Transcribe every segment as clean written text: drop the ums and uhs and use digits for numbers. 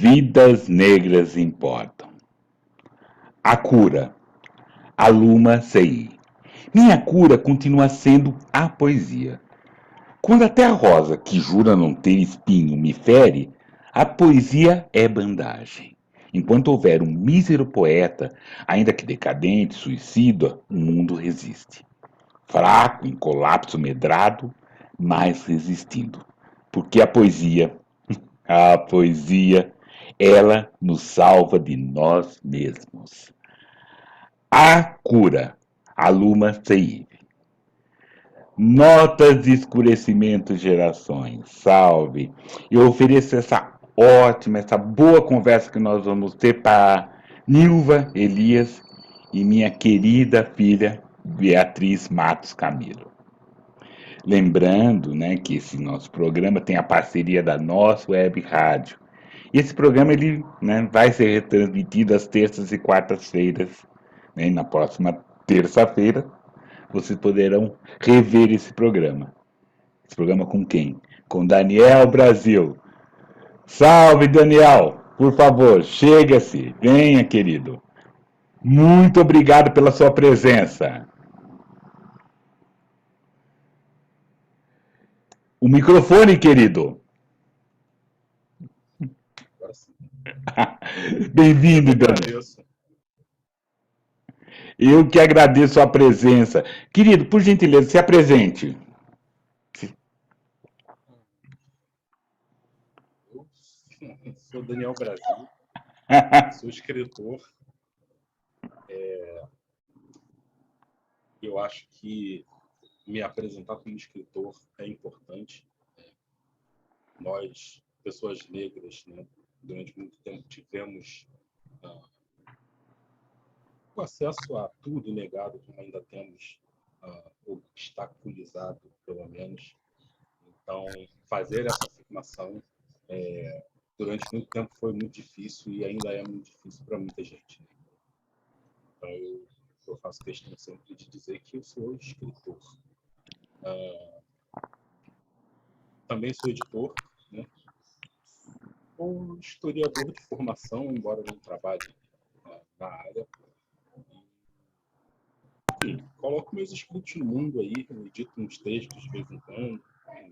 Vidas negras importam. A cura. Aluma Sei. Minha cura continua sendo a poesia. Quando até a rosa, que jura não ter espinho, me fere, a poesia é bandagem. Enquanto houver um mísero poeta, ainda que decadente, suicida, o mundo resiste. Fraco, em colapso medrado, mas resistindo. Porque a poesia, ela nos salva de nós mesmos. A cura. Aluma Sei. Notas de escurecimento gerações. Salve. Eu ofereço essa boa conversa que nós vamos ter para Nilva Elias e minha querida filha Beatriz Matos Camilo. Lembrando, né, que esse nosso programa tem a parceria da nossa web rádio. E esse programa ele, né, vai ser retransmitido às terças e quartas-feiras. Né, na próxima terça-feira, vocês poderão rever esse programa. Esse programa com quem? Com Daniel Brasil. Salve, Daniel! Por favor, chega-se. Venha, querido. Muito obrigado pela sua presença. O microfone, querido. Bem-vindo, Daniel. Eu que agradeço a presença. Querido, por gentileza, se apresente. Eu sou Daniel Brasil, sou escritor. Eu acho que me apresentar como escritor é importante. Nós, pessoas negras, né, durante muito tempo tivemos o acesso a tudo negado, como ainda temos obstaculizado, pelo menos. Então, fazer essa afirmação durante muito tempo foi muito difícil e ainda é muito difícil para muita gente. Né? Então, eu faço questão sempre de dizer que eu sou escritor. Também sou editor, né? Ou historiador de formação, embora não trabalhe na área. Enfim, coloco meus escritos no mundo aí, edito uns textos de vez em quando. É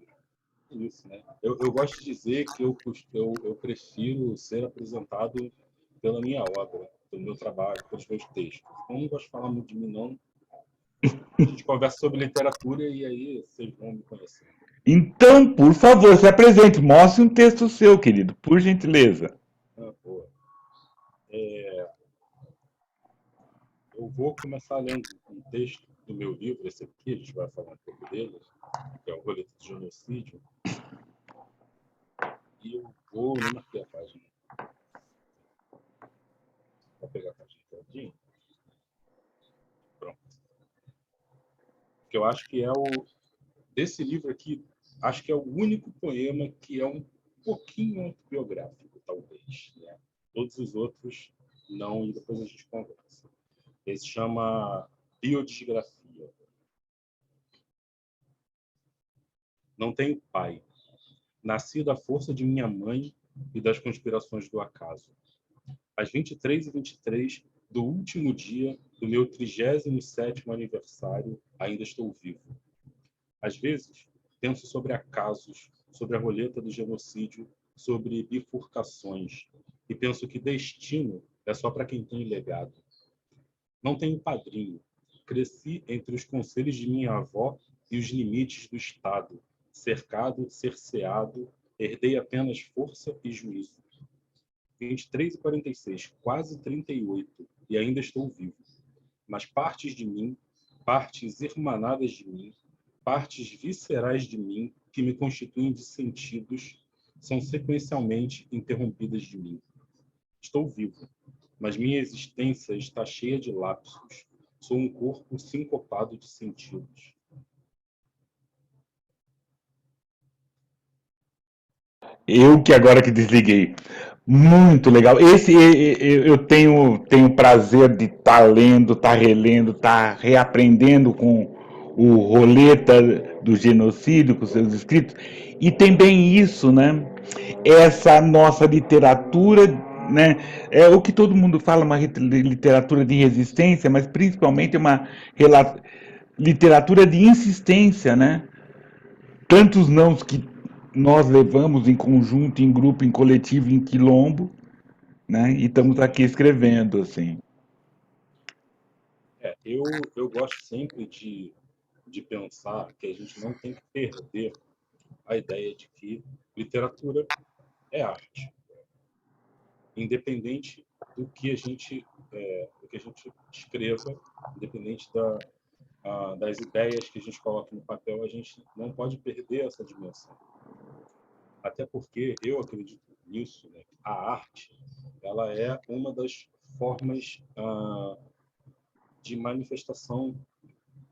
isso, né? Eu gosto de dizer que eu prefiro ser apresentado pela minha obra, pelo meu trabalho, pelos meus textos. Eu não gosto de falar muito de mim, não. A gente conversa sobre literatura e aí vocês vão me conhecer. Então, por favor, se apresente. Mostre um texto seu, querido, por gentileza. Boa. Eu vou começar lendo um texto do meu livro, esse aqui, a gente vai falar um pouco dele, que é o Roleta de Genocídio. E eu vou ler aqui a página. Vou pegar a página todinha. Pronto. Que eu acho que é desse livro aqui, acho que é o único poema que é um pouquinho autobiográfico, talvez. Né? Todos os outros não, e depois a gente conversa. Ele se chama Biodisgrafia. Não tenho pai. Nasci da força de minha mãe e das conspirações do acaso. Às 23h23 do último dia do meu 37º aniversário, ainda estou vivo. Às vezes, penso sobre acasos, sobre a roleta do genocídio, sobre bifurcações, e penso que destino é só para quem tem legado. Não tenho padrinho. Cresci entre os conselhos de minha avó e os limites do Estado. Cercado, cerceado, herdei apenas força e juízo. 23h46, quase 38, e ainda estou vivo. Mas partes de mim, partes irmanadas de mim, partes viscerais de mim que me constituem de sentidos, são sequencialmente interrompidas de mim. Estou vivo, mas minha existência está cheia de lapsos. Sou um corpo sincopado de sentidos. Eu que agora que desliguei. Muito legal. Esse eu tenho o prazer de estar lendo, estar relendo, estar reaprendendo com o Roleta do Genocídio, com seus escritos. E tem bem isso, né? essa nossa literatura, né? É o que todo mundo fala, uma literatura de resistência, mas principalmente uma literatura de insistência, né? Tantos nãos que nós levamos em conjunto, em grupo, em coletivo, em quilombo, né? E estamos Sim. aqui escrevendo, assim. Eu gosto sempre de pensar que a gente não tem que perder a ideia de que literatura é arte, independente do que a gente escreva, independente das ideias que a gente coloca no papel, a gente não pode perder essa dimensão. Até porque eu acredito nisso, né? A arte, ela é uma das formas de manifestação,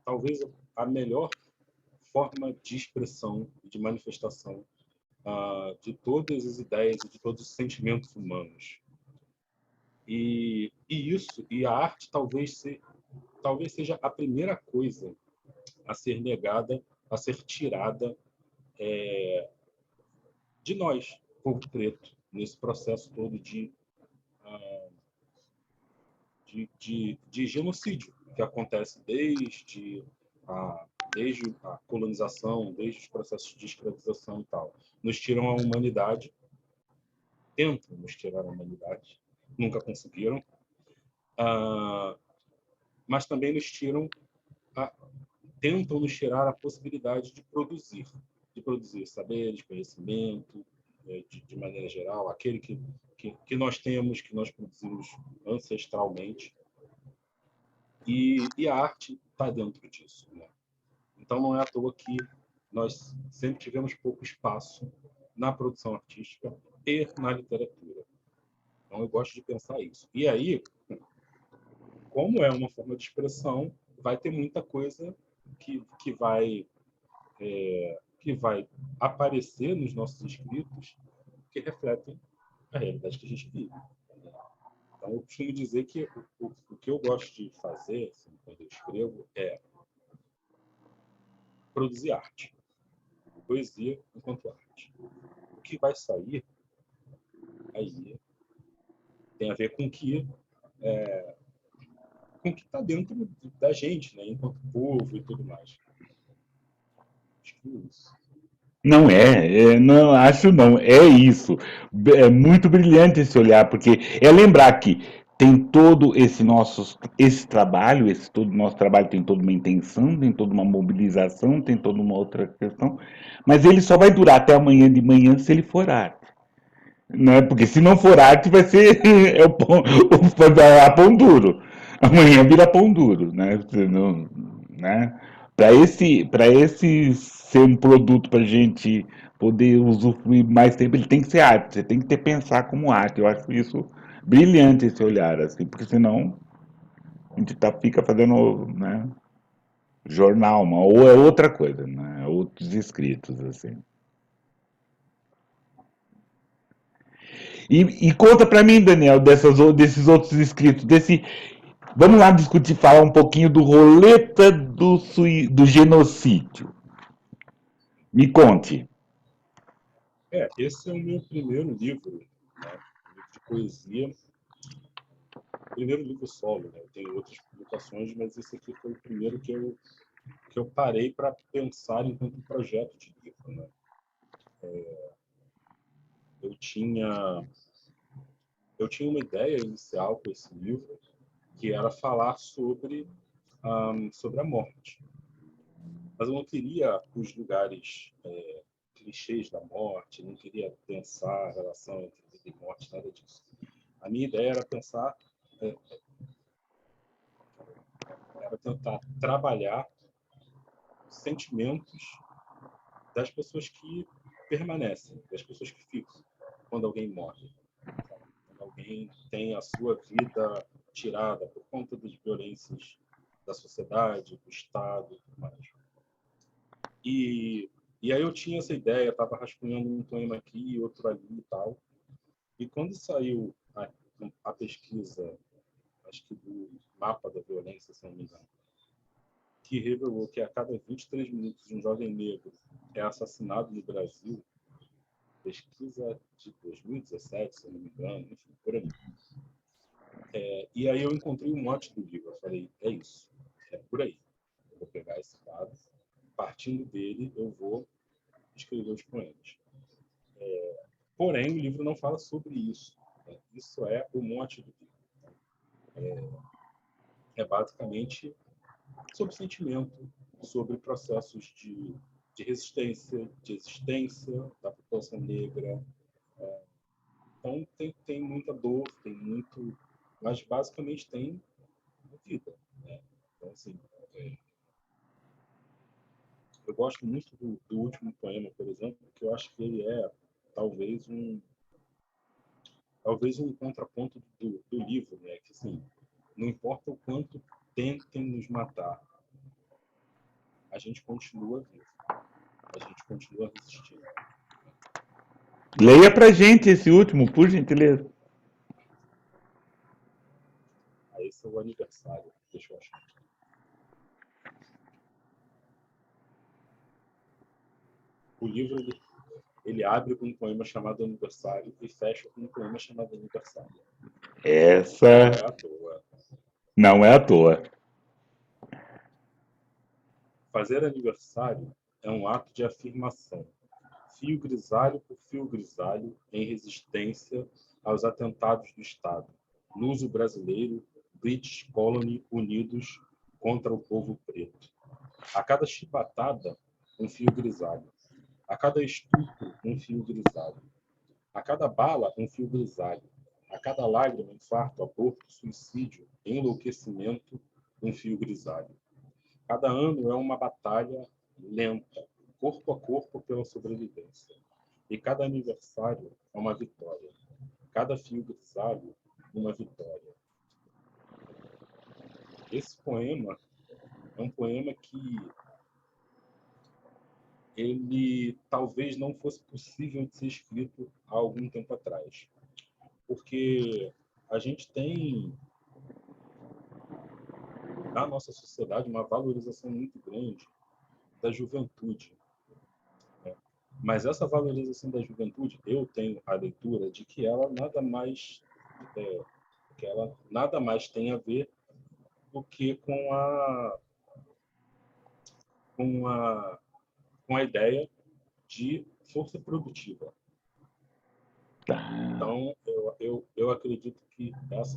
talvez a melhor forma de expressão e de manifestação de todas as ideias e de todos os sentimentos humanos. E a arte talvez seja a primeira coisa a ser negada, a ser tirada de nós, povo preto, nesse processo todo de genocídio que acontece desde a colonização, desde os processos de escravização e tal. Nos tiram a humanidade, tentam nos tirar a humanidade, nunca conseguiram, mas também a, tentam nos tirar a possibilidade de produzir saberes, conhecimento, de maneira geral, aquele que nós temos, que nós produzimos ancestralmente. E a arte está dentro disso, né? Então, não é à toa que nós sempre tivemos pouco espaço na produção artística e na literatura. Então, eu gosto de pensar isso. E aí, como é uma forma de expressão, vai ter muita coisa que vai aparecer nos nossos escritos que refletem a realidade que a gente vive. Então, eu costumo dizer que o que eu gosto de fazer, assim, quando eu escrevo, é produzir arte, poesia enquanto arte. O que vai sair aí tem a ver com o que está dentro da gente, né, enquanto povo e tudo mais. Acho que é isso. Não não acho não, é isso. É muito brilhante esse olhar, porque é lembrar que tem todo esse trabalho, esse todo nosso trabalho tem toda uma intenção, tem toda uma mobilização, tem toda uma outra questão, mas ele só vai durar até amanhã de manhã se ele for arte. Né? Porque se não for arte, vai ser vai virar pão duro. Amanhã vira pão duro, né? Não, né? Para esse ser um produto para a gente poder usufruir mais tempo, ele tem que ser arte. Você tem que ter pensar como arte. Eu acho isso brilhante esse olhar, assim, porque senão a gente fica fazendo, né, jornal, ou é outra coisa, né? Outros escritos, assim. E conta para mim, Daniel, desses outros escritos, vamos lá discutir, falar um pouquinho do roleta do genocídio. Me conte. Esse é o meu primeiro livro, né? Um livro de poesia, primeiro livro solo, né? Eu tenho outras publicações, mas esse aqui foi o primeiro que eu parei para pensar enquanto projeto de livro, né? Eu tinha eu tinha uma ideia inicial com esse livro, que era falar sobre a morte. Mas eu não queria os lugares clichês da morte, não queria pensar a relação entre vida e morte, nada disso. A minha ideia era pensar, é, era tentar trabalhar sentimentos das pessoas que permanecem, das pessoas que ficam quando alguém morre. Quando alguém tem a sua vida tirada por conta das violências da sociedade, do Estado e tudo mais. E aí eu tinha essa ideia, estava rascunhando um poema aqui, outro ali e tal. E quando saiu a pesquisa, acho que do mapa da violência, se não me engano, que revelou que a cada 23 minutos um jovem negro é assassinado no Brasil, pesquisa de 2017, se eu não me engano, enfim, por aí. E aí eu encontrei um mote do livro. Eu falei, é isso, é por aí. Eu vou pegar esse dado, partindo dele, eu vou escrever os poemas. Porém, o livro não fala sobre isso. Isso é o mote do livro. É basicamente sobre sentimento, sobre processos de resistência, de existência da população negra. Então, tem muita dor, tem muito... Mas, basicamente, tem vida. Né? Então, assim, eu gosto muito do último poema, por exemplo, porque eu acho que ele é talvez um contraponto do livro, né? Que, assim, não importa o quanto tentem nos matar, a gente continua vivo, a gente continua resistindo. Leia pra gente esse último, por gentileza. Aí esse é o aniversário, deixa eu achar. O livro, ele abre com um poema chamado Aniversário e fecha com um poema chamado Aniversário. Essa Não é à toa. não é à toa. Fazer aniversário é um ato de afirmação, fio grisalho por fio grisalho, em resistência aos atentados do Estado, luso brasileiro, British Colony unidos contra o povo preto. A cada chibatada, um fio grisalho. A cada estupro, um fio grisalho. A cada bala, um fio grisalho. A cada lágrima, infarto, aborto, suicídio, enlouquecimento, um fio grisalho. Cada ano é uma batalha lenta, corpo a corpo pela sobrevivência. E cada aniversário é uma vitória. Cada fio grisalho, uma vitória. Esse poema é um poema que ele talvez não fosse possível de ser escrito há algum tempo atrás. Porque a gente tem, na nossa sociedade, uma valorização muito grande da juventude. Mas essa valorização da juventude, eu tenho a leitura de que ela nada mais tem a ver do que com a ideia de força produtiva. Então, eu acredito que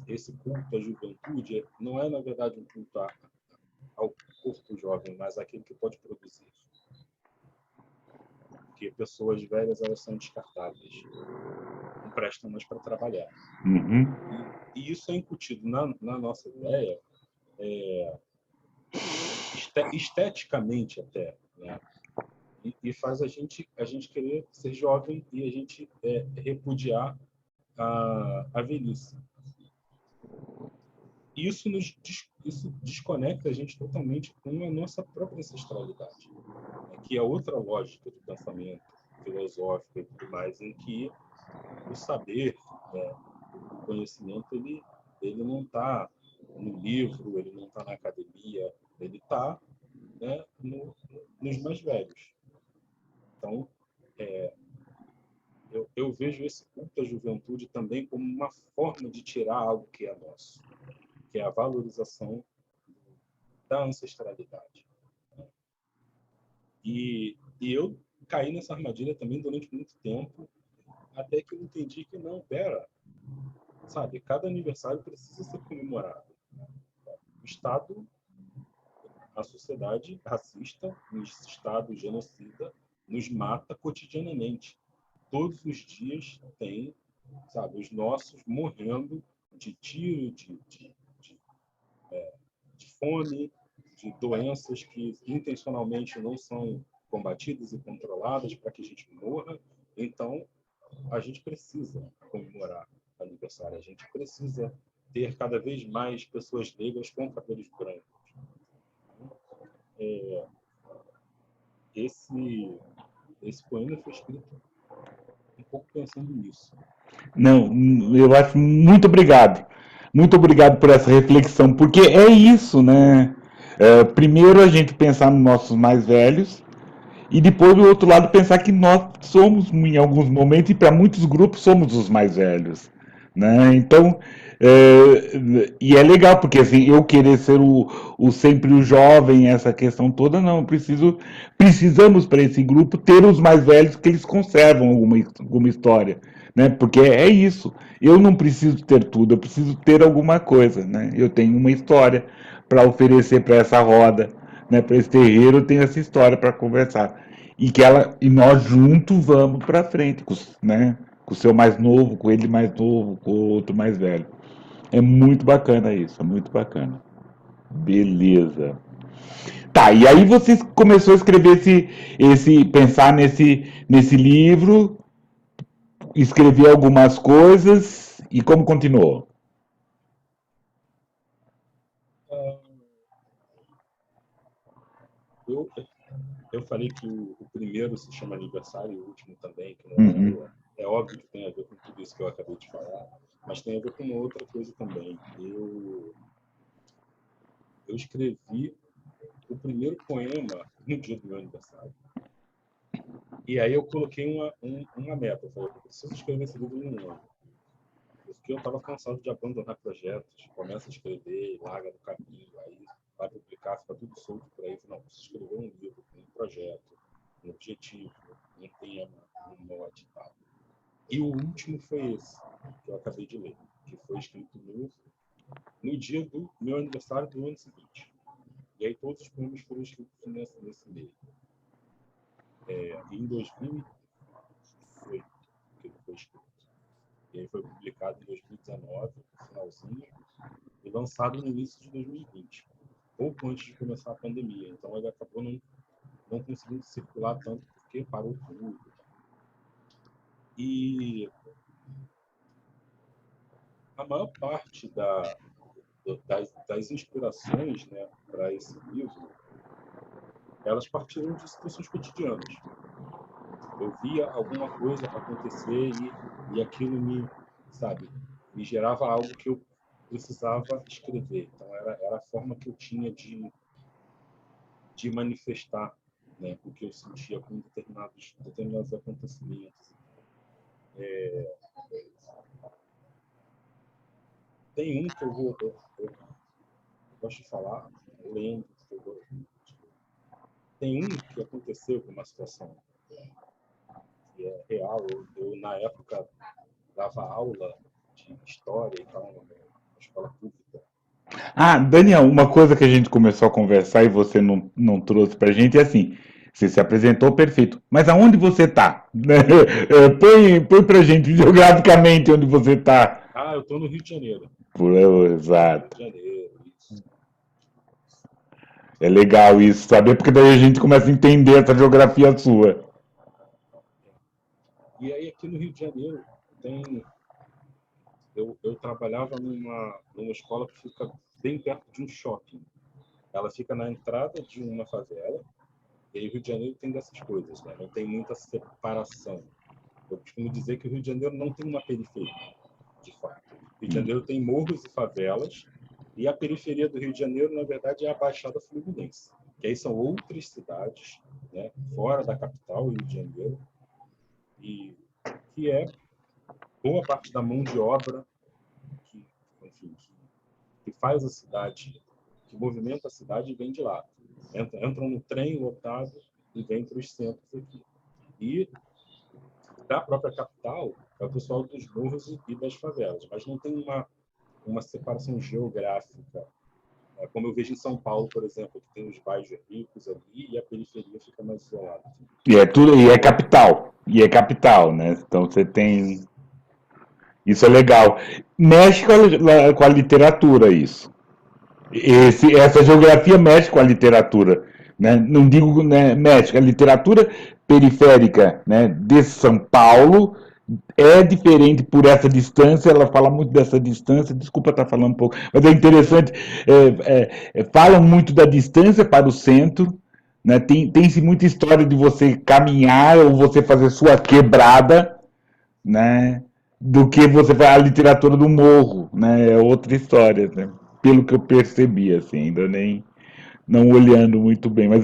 esse culto à juventude não é, na verdade, um culto ao corpo jovem, mas àquele que pode produzir. Porque pessoas velhas, elas são descartáveis. Não prestam mais para trabalhar. Uhum. E isso é incutido na nossa ideia, esteticamente até, né? E faz a gente querer ser jovem e a gente repudiar a velhice. Isso desconecta a gente totalmente com a nossa própria ancestralidade, né? Que é outra lógica do pensamento filosófico e tudo mais, em que o saber, né, o conhecimento, ele não está no livro, ele não está na academia, ele está, né, nos mais velhos. Então, eu vejo esse culto à juventude também como uma forma de tirar algo que é nosso, que é a valorização da ancestralidade. E eu caí nessa armadilha também durante muito tempo, até que eu entendi que não, sabe, cada aniversário precisa ser comemorado. O Estado, a sociedade racista, o Estado genocida, nos mata cotidianamente. Todos os dias tem, sabe, os nossos morrendo de tiro, de fome, de doenças que intencionalmente não são combatidas e controladas para que a gente morra. Então, a gente precisa comemorar o aniversário, a gente precisa ter cada vez mais pessoas negras com cabelos brancos. Esse poema foi escrito um pouco pensando nisso. Não, eu acho muito obrigado. Muito obrigado por essa reflexão, porque é isso, né? Primeiro a gente pensar nos nossos mais velhos E depois, do outro lado, pensar que nós somos, em alguns momentos, e para muitos grupos, somos os mais velhos. Né? Então, e é legal, porque assim, eu querer ser sempre o jovem, essa questão toda, não, precisamos para esse grupo ter os mais velhos que eles conservam alguma história, né? Porque é isso, eu não preciso ter tudo, eu preciso ter alguma coisa, né? Eu tenho uma história para oferecer para essa roda, né? Para esse terreiro, eu tenho essa história para conversar. E nós juntos vamos para frente, né? Com o seu mais novo, com ele mais novo, com o outro mais velho. É muito bacana isso, é muito bacana. Beleza. Tá, e aí você começou a escrever pensar nesse livro, escrever algumas coisas, e como continuou? Ah, eu, eu falei que o primeiro se chama aniversário e o último também, que não é à Uhum. toa. É óbvio que tem a ver com tudo isso que eu acabei de falar, mas tem a ver com uma outra coisa também. Eu escrevi o primeiro poema no dia do meu aniversário. E aí eu coloquei uma meta. Eu falei, eu preciso escrever esse livro em um ano. Porque eu estava cansado de abandonar projetos. Começa a escrever, larga no caminho, aí vai publicar, fica tudo solto por aí. Não, preciso escrever um livro, um projeto, um objetivo, um tema, um mote e tal. E o último foi esse, que eu acabei de ler, que foi escrito no dia do meu aniversário do ano seguinte. E aí todos os poemas foram escritos nesse meio. Em 2008 que ele foi escrito. E aí foi publicado em 2019, no finalzinho, e lançado no início de 2020, pouco antes de começar a pandemia. Então ele acabou não conseguindo circular tanto porque parou tudo. E a maior parte das inspirações, né, para esse livro, elas partiram de situações cotidianas. Eu via alguma coisa acontecer e aquilo me gerava algo que eu precisava escrever. Então era a forma que eu tinha de manifestar, né, o que eu sentia com determinados acontecimentos. Tem um que eu gosto de falar, lendo, tem um que aconteceu com uma situação que é real. Eu na época dava aula de história e tal na escola pública. Ah, Daniel, uma coisa que a gente começou a conversar e você não trouxe pra gente é assim, você se apresentou perfeito, mas aonde você tá? Põe pra gente geograficamente onde você tá. Ah, eu estou no Rio de Janeiro. Estou no Rio Exato. de Janeiro, isso. É legal isso, saber, porque daí a gente começa a entender essa geografia sua. E aí aqui no Rio de Janeiro tem eu trabalhava numa escola que fica bem perto de um shopping. Ela fica na entrada de uma favela. E aí o Rio de Janeiro tem dessas coisas, né? Não tem muita separação. Eu costumo dizer que o Rio de Janeiro não tem uma periferia, de fato. O Rio de Janeiro tem morros e favelas, e a periferia do Rio de Janeiro, na verdade, é a Baixada Fluminense. Que aí são outras cidades, né, fora da capital, Rio de Janeiro, e que é boa parte da mão de obra que, enfim, que faz a cidade, que movimenta a cidade e vem de lá. Entram no trem lotado e vem para os centros aqui. E da própria capital é o pessoal dos morros e das favelas, mas não tem uma separação geográfica. Como eu vejo em São Paulo, por exemplo, que tem os bairros ricos ali e a periferia fica mais isolada. E é capital, né? Então você tem, isso é legal. Mexe com a literatura isso. Essa geografia mexe com a literatura, né? Não digo, né, mexe, a literatura periférica, né, de São Paulo é diferente por essa distância, ela fala muito dessa distância, desculpa estar falando um pouco, mas é interessante, falam muito da distância para o centro, né? Tem-se muita história de você caminhar ou você fazer sua quebrada, né? Do que você vai a literatura do morro, né? É outra história, né? Pelo que eu percebi, assim, ainda nem não olhando muito bem, mas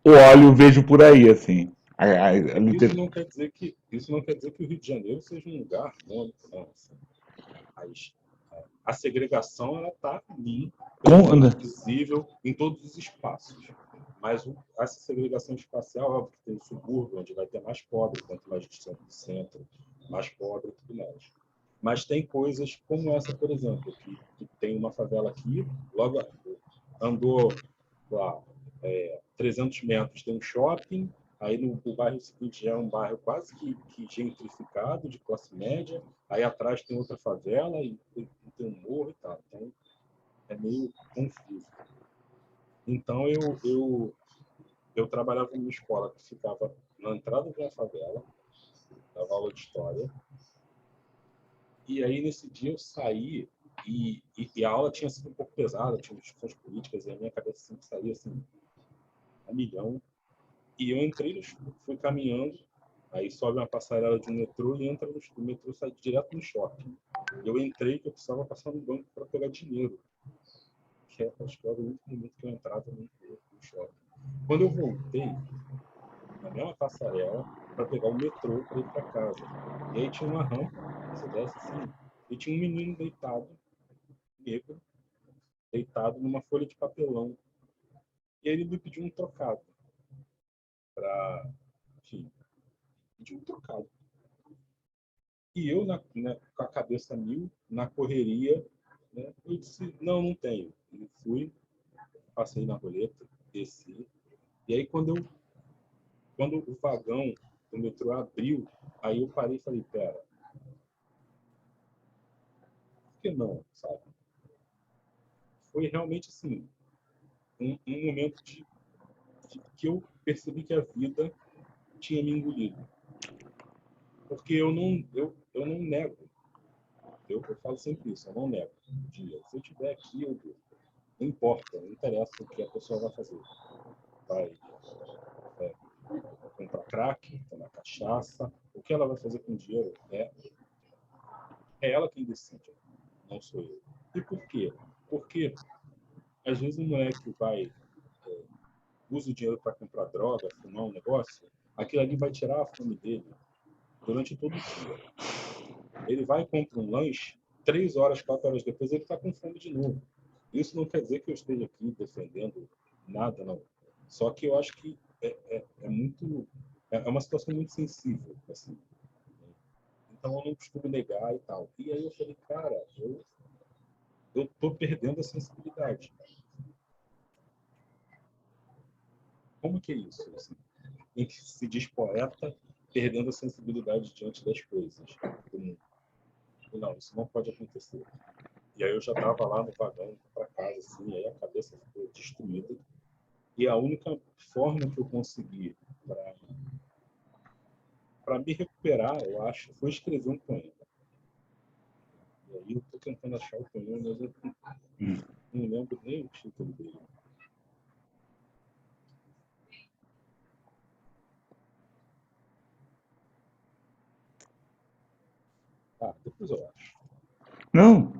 o óleo vejo por aí, assim. Isso não quer dizer que o Rio de Janeiro seja um lugar único, não. Assim. Mas a segregação ela está ali, presente, visível em todos os espaços. Mas essa segregação espacial, óbvio que tem o subúrbio, onde vai ter mais pobre, quanto mais distante do centro, mais pobre e tudo mais. Mas tem coisas como essa, por exemplo, que tem uma favela aqui, logo andou lá 300 metros, tem um shopping, aí no bairro seguinte já é um bairro quase que gentrificado, de classe média, aí atrás tem outra favela e tem um morro e tal. Então, é meio confuso. Então, eu trabalhava numa escola que ficava na entrada de uma favela, dava aula de história, e aí nesse dia eu saí e a aula tinha sido um pouco pesada, tinha discussões políticas, e a minha cabeça sempre saía assim, a milhão. E eu entrei, fui caminhando, aí sobe uma passarela de um metrô e entra no metrô, sai direto no shopping. Eu entrei que eu precisava passar no banco para pegar dinheiro, que acho que era o último momento que eu entrava no shopping. Quando eu voltei, na mesma passarela, para pegar o metrô para ir para casa. E aí tinha uma rampa, você desce assim, e tinha um menino deitado, negro, deitado numa folha de papelão. E aí ele me pediu um trocado para, enfim, pediu um trocado. E eu, com a cabeça mil, na correria, né, eu disse, não tenho. E fui, passei na roleta, desci. E aí, quando o vagão do metrô abriu, aí eu parei e falei, pera, por que não, sabe? Foi realmente, assim, um momento de que eu percebi que a vida tinha me engolido. Porque eu não nego. Eu falo sempre isso, eu não nego. Se eu estiver aqui, eu dou. Não importa, não interessa o que a pessoa vai fazer. Vai comprar crack, tomar cachaça. O que ela vai fazer com o dinheiro é ela quem decide, não sou eu. E por quê? Porque às vezes um moleque usa o dinheiro para comprar droga, fumar um negócio, aquilo ali vai tirar a fome dele durante todo o dia. Ele vai e compra um lanche, 3 horas, 4 horas depois ele está com fome de novo. Isso não quer dizer que eu esteja aqui defendendo nada, não. Só que eu acho que é uma situação muito sensível, assim. Então eu não costumo negar e tal. E aí eu falei, cara, eu tô perdendo a sensibilidade. Como que é isso? Assim? Em que se diz poeta perdendo a sensibilidade diante das coisas do mundo. E não, isso não pode acontecer. E aí eu já estava lá no vagão para casa, assim, aí a cabeça ficou destruída. E a única forma que eu consegui para me recuperar, eu acho, foi escrever um poema. E aí eu estou tentando achar o poema, mas eu não lembro nem o título dele. Depois eu acho. Não,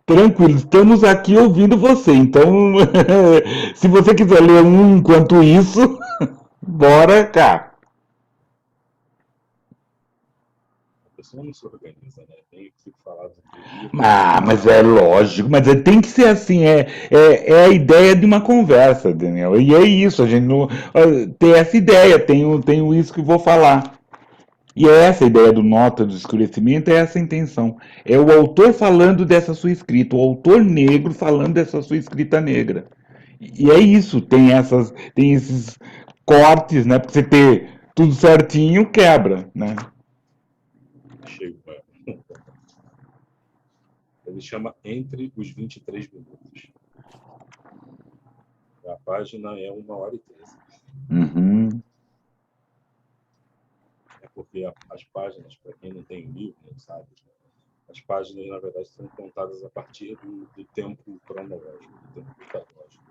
tranquilo, estamos aqui ouvindo você. Então, se você quiser ler um enquanto isso, bora cá. A pessoa não se organiza, né? Tem que falar do livro. Mas é lógico, mas tem que ser assim, é a ideia de uma conversa, Daniel. E é isso, a gente não, tem essa ideia, tenho isso que vou falar. E é essa a ideia do Nota do Escurecimento, é essa a intenção. É o autor falando dessa sua escrita, o autor negro falando dessa sua escrita negra. E é isso, tem esses cortes, né? Porque você ter tudo certinho quebra, né? Chego, ele chama Entre os 23 Minutos. A página é 1h13. Uhum. É porque as páginas, para quem não tem livro, não sabe, as páginas, na verdade, são contadas a partir do tempo cronológico, do tempo cronológico.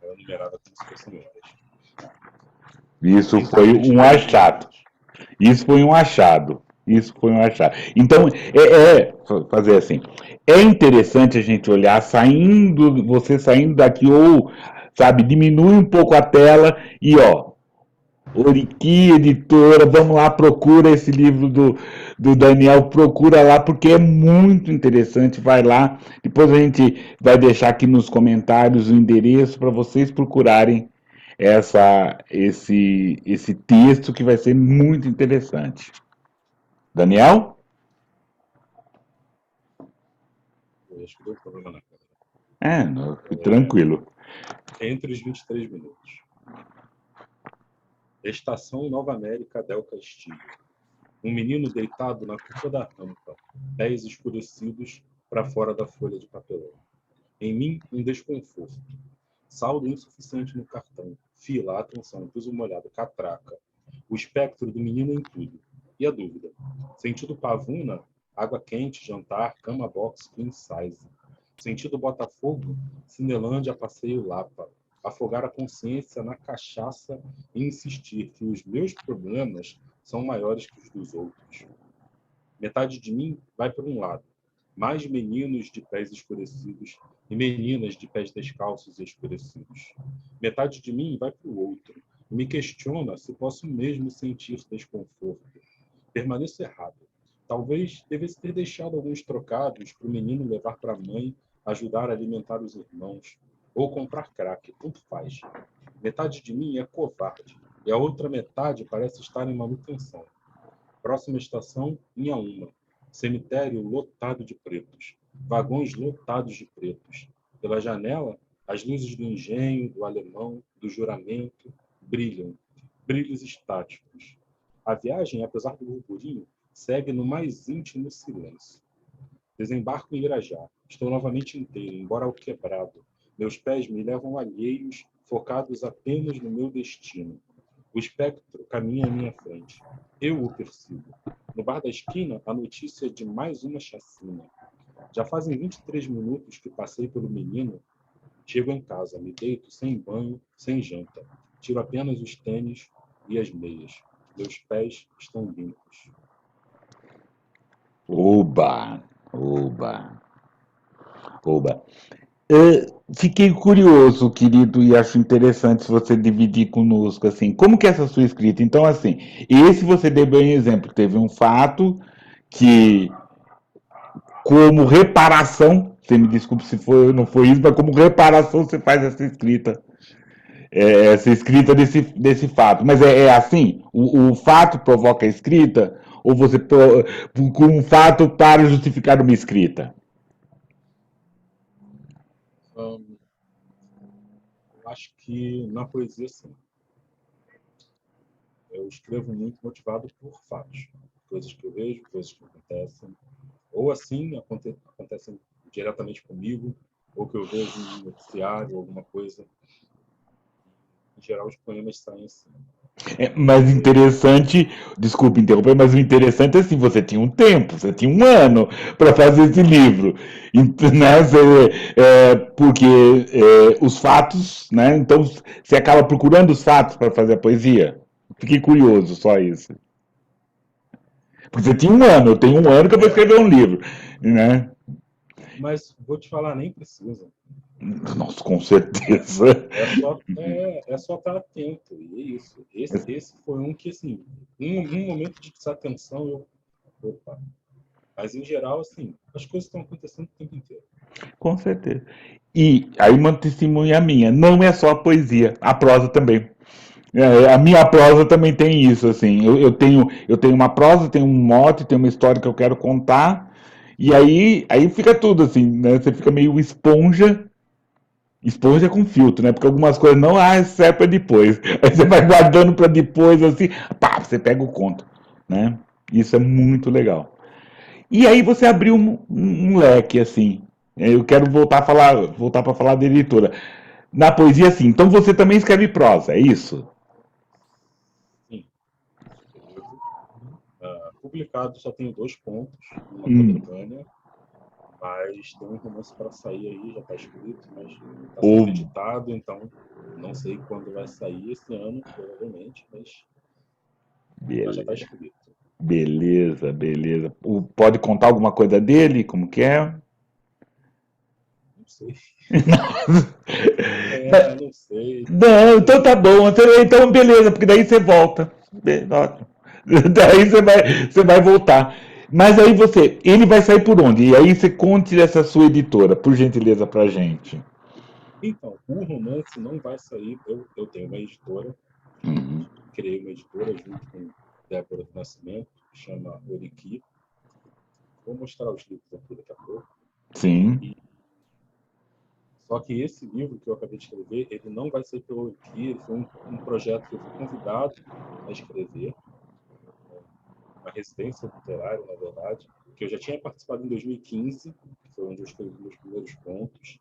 É numerada como se fossem horas. Isso foi um achado. Isso foi um achado. Isso foi um achado. Então, fazer assim. É interessante a gente olhar você saindo daqui ou sabe? Diminui um pouco a tela e, ó, Oriqui Editora, vamos lá, procura esse livro do Daniel, procura lá, porque é muito interessante, vai lá. Depois a gente vai deixar aqui nos comentários o endereço para vocês procurarem esse texto que vai ser muito interessante. Daniel? Eu acho que deu problema na câmera. É, não, tranquilo. Entre os 23 minutos. Estação Nova América Del Castillo. Um menino deitado na curva da rampa, pés escurecidos para fora da folha de papelão. Em mim, um desconforto. Saldo insuficiente no cartão. Fila, atenção, piso molhado, catraca. O espectro do menino em tudo. E a dúvida? Sentido Pavuna, água quente, jantar, cama box, queen size. Sentido Botafogo, Cinelândia, passeio Lapa. Afogar a consciência na cachaça e insistir que os meus problemas são maiores que os dos outros. Metade de mim vai para um lado. Mais meninos de pés escurecidos e meninas de pés descalços e escurecidos. Metade de mim vai para o outro e me questiona se posso mesmo sentir desconforto. Permaneço errado. Talvez devesse ter deixado alguns trocados para o menino levar para a mãe, ajudar a alimentar os irmãos, ou comprar crack, tanto faz. Metade de mim é covarde e a outra metade parece estar em manutenção. Próxima estação, Inhaúma. Cemitério lotado de pretos. Vagões lotados de pretos. Pela janela, as luzes do engenho, do alemão, do juramento, brilham. Brilhos estáticos. A viagem, apesar do burburinho, segue no mais íntimo silêncio. Desembarco em Irajá. Estou novamente inteiro, embora ao quebrado. Meus pés me levam alheios, focados apenas no meu destino. O espectro caminha à minha frente. Eu o persigo. No bar da esquina, a notícia de mais uma chacina. Já fazem 23 minutos que passei pelo menino. Chego em casa, me deito sem banho, sem janta. Tiro apenas os tênis e as meias. Meus pés estão limpos. Oba, oba, oba. Fiquei curioso, querido, e acho interessante se você dividir conosco, assim, como que é essa sua escrita? Então, assim, esse você deu bem exemplo, teve um fato que, como reparação, você me desculpe se foi, não foi isso, mas como reparação você faz essa escrita desse fato. Mas é assim, o fato provoca a escrita, ou você, com um fato, para justificar uma escrita? Eu acho que na poesia, sim. Eu escrevo muito motivado por fatos. Coisas que eu vejo, coisas que acontecem. Ou assim, acontecem diretamente comigo, ou que eu vejo em noticiário, alguma coisa. Em geral, os poemas saem assim. Mas interessante, desculpe interromper, mas o interessante é assim, você tinha um tempo, você tinha um ano para fazer esse livro, né, porque os fatos, né, então você acaba procurando os fatos para fazer a poesia. Fiquei curioso, só isso. Porque você tinha um ano, eu tenho um ano que eu vou escrever um livro, né? Mas vou te falar, nem precisa. Nossa, com certeza. É só estar atento, e é isso. Esse foi um que, assim, um momento de desatenção, opa. Mas, em geral, assim, as coisas estão acontecendo o tempo inteiro. Com certeza. E aí uma testemunha minha, não é só a poesia, a prosa também. A minha prosa também tem isso, assim. Eu tenho uma prosa, tenho um mote, tenho uma história que eu quero contar, e aí fica tudo assim, né? Você fica meio esponja, esponja com filtro, né? Porque algumas coisas não, isso é pra depois. Aí você vai guardando pra depois, assim, pá, você pega o conto, né? Isso é muito legal. E aí você abriu um leque, assim. Eu quero voltar para falar da editora. Na poesia, assim, então você também escreve prosa, é isso? Sim, escrevo. Publicado só tenho 2 contos, uma Hum. coletânea, mas tem um romance para sair aí, já está escrito, mas está sendo Ou editado, então não sei quando vai sair esse ano, provavelmente, mas já está beleza, escrito. beleza, beleza. Pode contar alguma coisa dele? Como que é? Não sei. não sei. Não, então tá bom. Então, beleza, porque daí você volta. Ótimo. Daí você vai voltar. Mas aí ele vai sair por onde? E aí você conte essa sua editora, por gentileza, pra gente. Então, o romance não vai sair. Eu tenho uma editora, Uhum. criei uma editora junto com Débora do Nascimento, que chama Oriki. Vou mostrar os livros aqui daqui a pouco. Sim. Só que esse livro que eu acabei de escrever, ele não vai sair pelo Oriki, ele foi um projeto que eu fui convidado a escrever, uma residência literária, na verdade, que eu já tinha participado em 2015, que foi onde eu escrevi meus primeiros contos.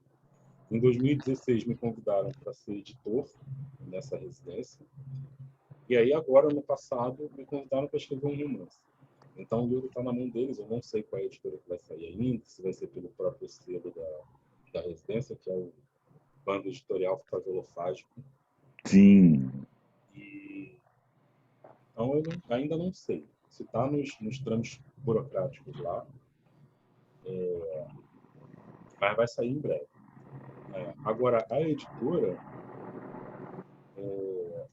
Em 2016 me convidaram para ser editor nessa residência. E aí agora, no passado, me convidaram para escrever um romance. Então o livro está na mão deles, eu não sei qual é a editora que vai sair ainda, se vai ser pelo próprio selo da residência, que é o Bando Editorial Favelofágico. Sim. E, então eu ainda não sei. Se está nos trâmites burocráticos lá, mas vai sair em breve. Agora, a editora,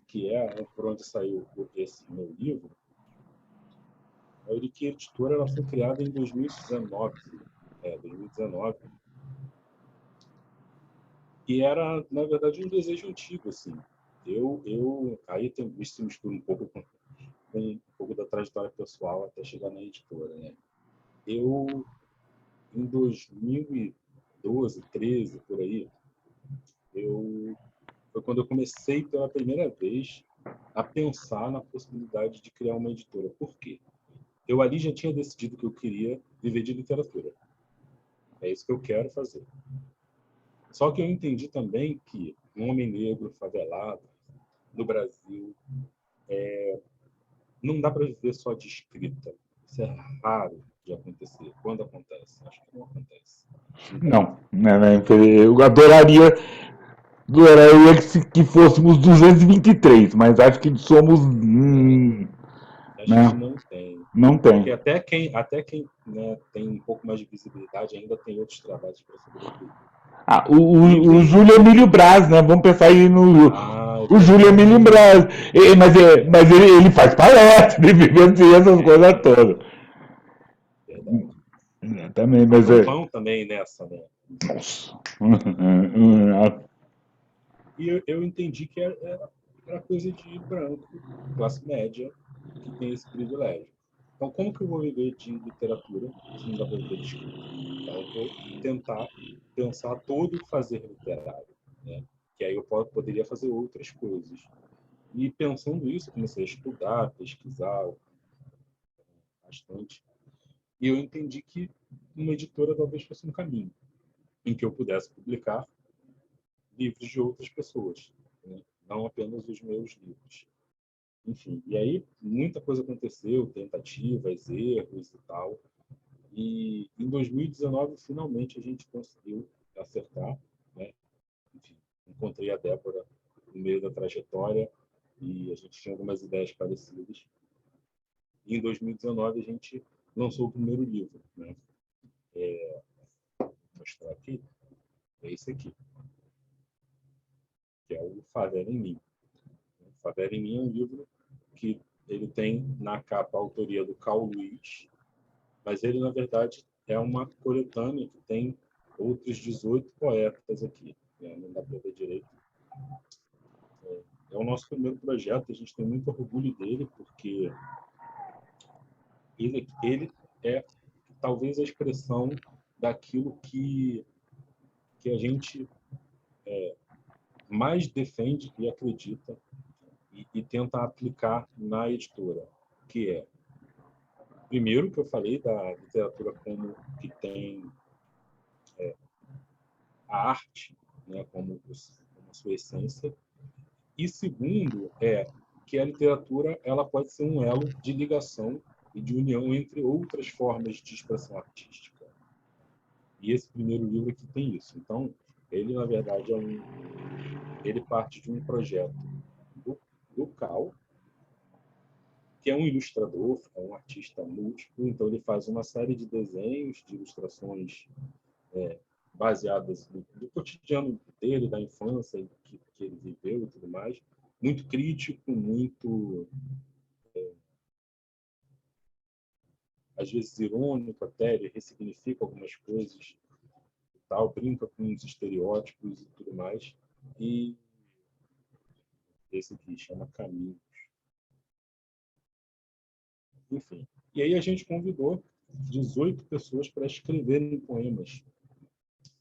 que é por onde saiu esse meu livro, a Euriki Editora, ela foi criada em 2019. 2019. E era, na verdade, um desejo antigo, assim. Aí isso se mistura um pouco com um pouco da trajetória pessoal até chegar na editora, né? Eu, em 2012, 13, por aí, foi quando eu comecei pela primeira vez a pensar na possibilidade de criar uma editora. Por quê? Eu ali já tinha decidido que eu queria viver de literatura. É isso que eu quero fazer. Só que eu entendi também que um homem negro, favelado, no Brasil, não dá para viver só de escrita. Isso é raro de acontecer. Quando acontece? Acho que não acontece. Então, Não, eu adoraria que fôssemos 223, mas acho que somos. a gente Né? não tem. Não Porque tem. até quem né, tem um pouco mais de visibilidade ainda tem outros trabalhos para sobreviver. Ah, E o tem. Júlio Emílio Braz, né? Vamos pensar aí no. Ah, é O Júlio Emílio verdade. Braz. É, Mas ele faz palestra, ele vivencia essas coisas todas. verdade. Também, Tem mas um é. pão também nessa, né? Nossa. E eu entendi que era coisa de branco, classe média, que tem esse privilégio. Então, como que eu vou viver de literatura se não dá para viver de escrita? Então, eu vou tentar pensar todo o fazer literário, né? Que aí eu poderia fazer outras coisas. E pensando isso, eu comecei a estudar, pesquisar bastante. E eu entendi que uma editora talvez fosse um caminho em que eu pudesse publicar livros de outras pessoas, né? Não apenas os meus livros. Enfim, e aí muita coisa aconteceu, tentativas, erros e tal. E em 2019, finalmente, a gente conseguiu acertar, né? Enfim, encontrei a Débora no meio da trajetória e a gente tinha algumas ideias parecidas. E em 2019, a gente lançou o primeiro livro, né? Vou mostrar aqui. É esse aqui, que é o Favela em Mim. O Favela em Mim é um livro que ele tem na capa a autoria do Carl Luiz, mas ele, na verdade, é uma coletânea que tem outros 18 poetas aqui, né? Não dá para ver direito. É o nosso primeiro projeto, a gente tem muito orgulho dele, porque ele é talvez a expressão daquilo que a gente mais defende e acredita e tenta aplicar na editora, que é, primeiro, que eu falei da literatura como que tem a arte, né, como sua essência, e segundo que a literatura ela pode ser um elo de ligação e de união entre outras formas de expressão artística. E esse primeiro livro aqui tem isso. Então, ele na verdade ele parte de um projeto do Cal, que é um ilustrador, é um artista múltiplo, então ele faz uma série de desenhos, de ilustrações baseadas no cotidiano dele, da infância que ele viveu e tudo mais. Muito crítico, muito, às vezes, irônico até, ele ressignifica algumas coisas e tal, brinca com os estereótipos e tudo mais. E esse aqui chama Caminho. Enfim. E aí a gente convidou 18 pessoas para escreverem poemas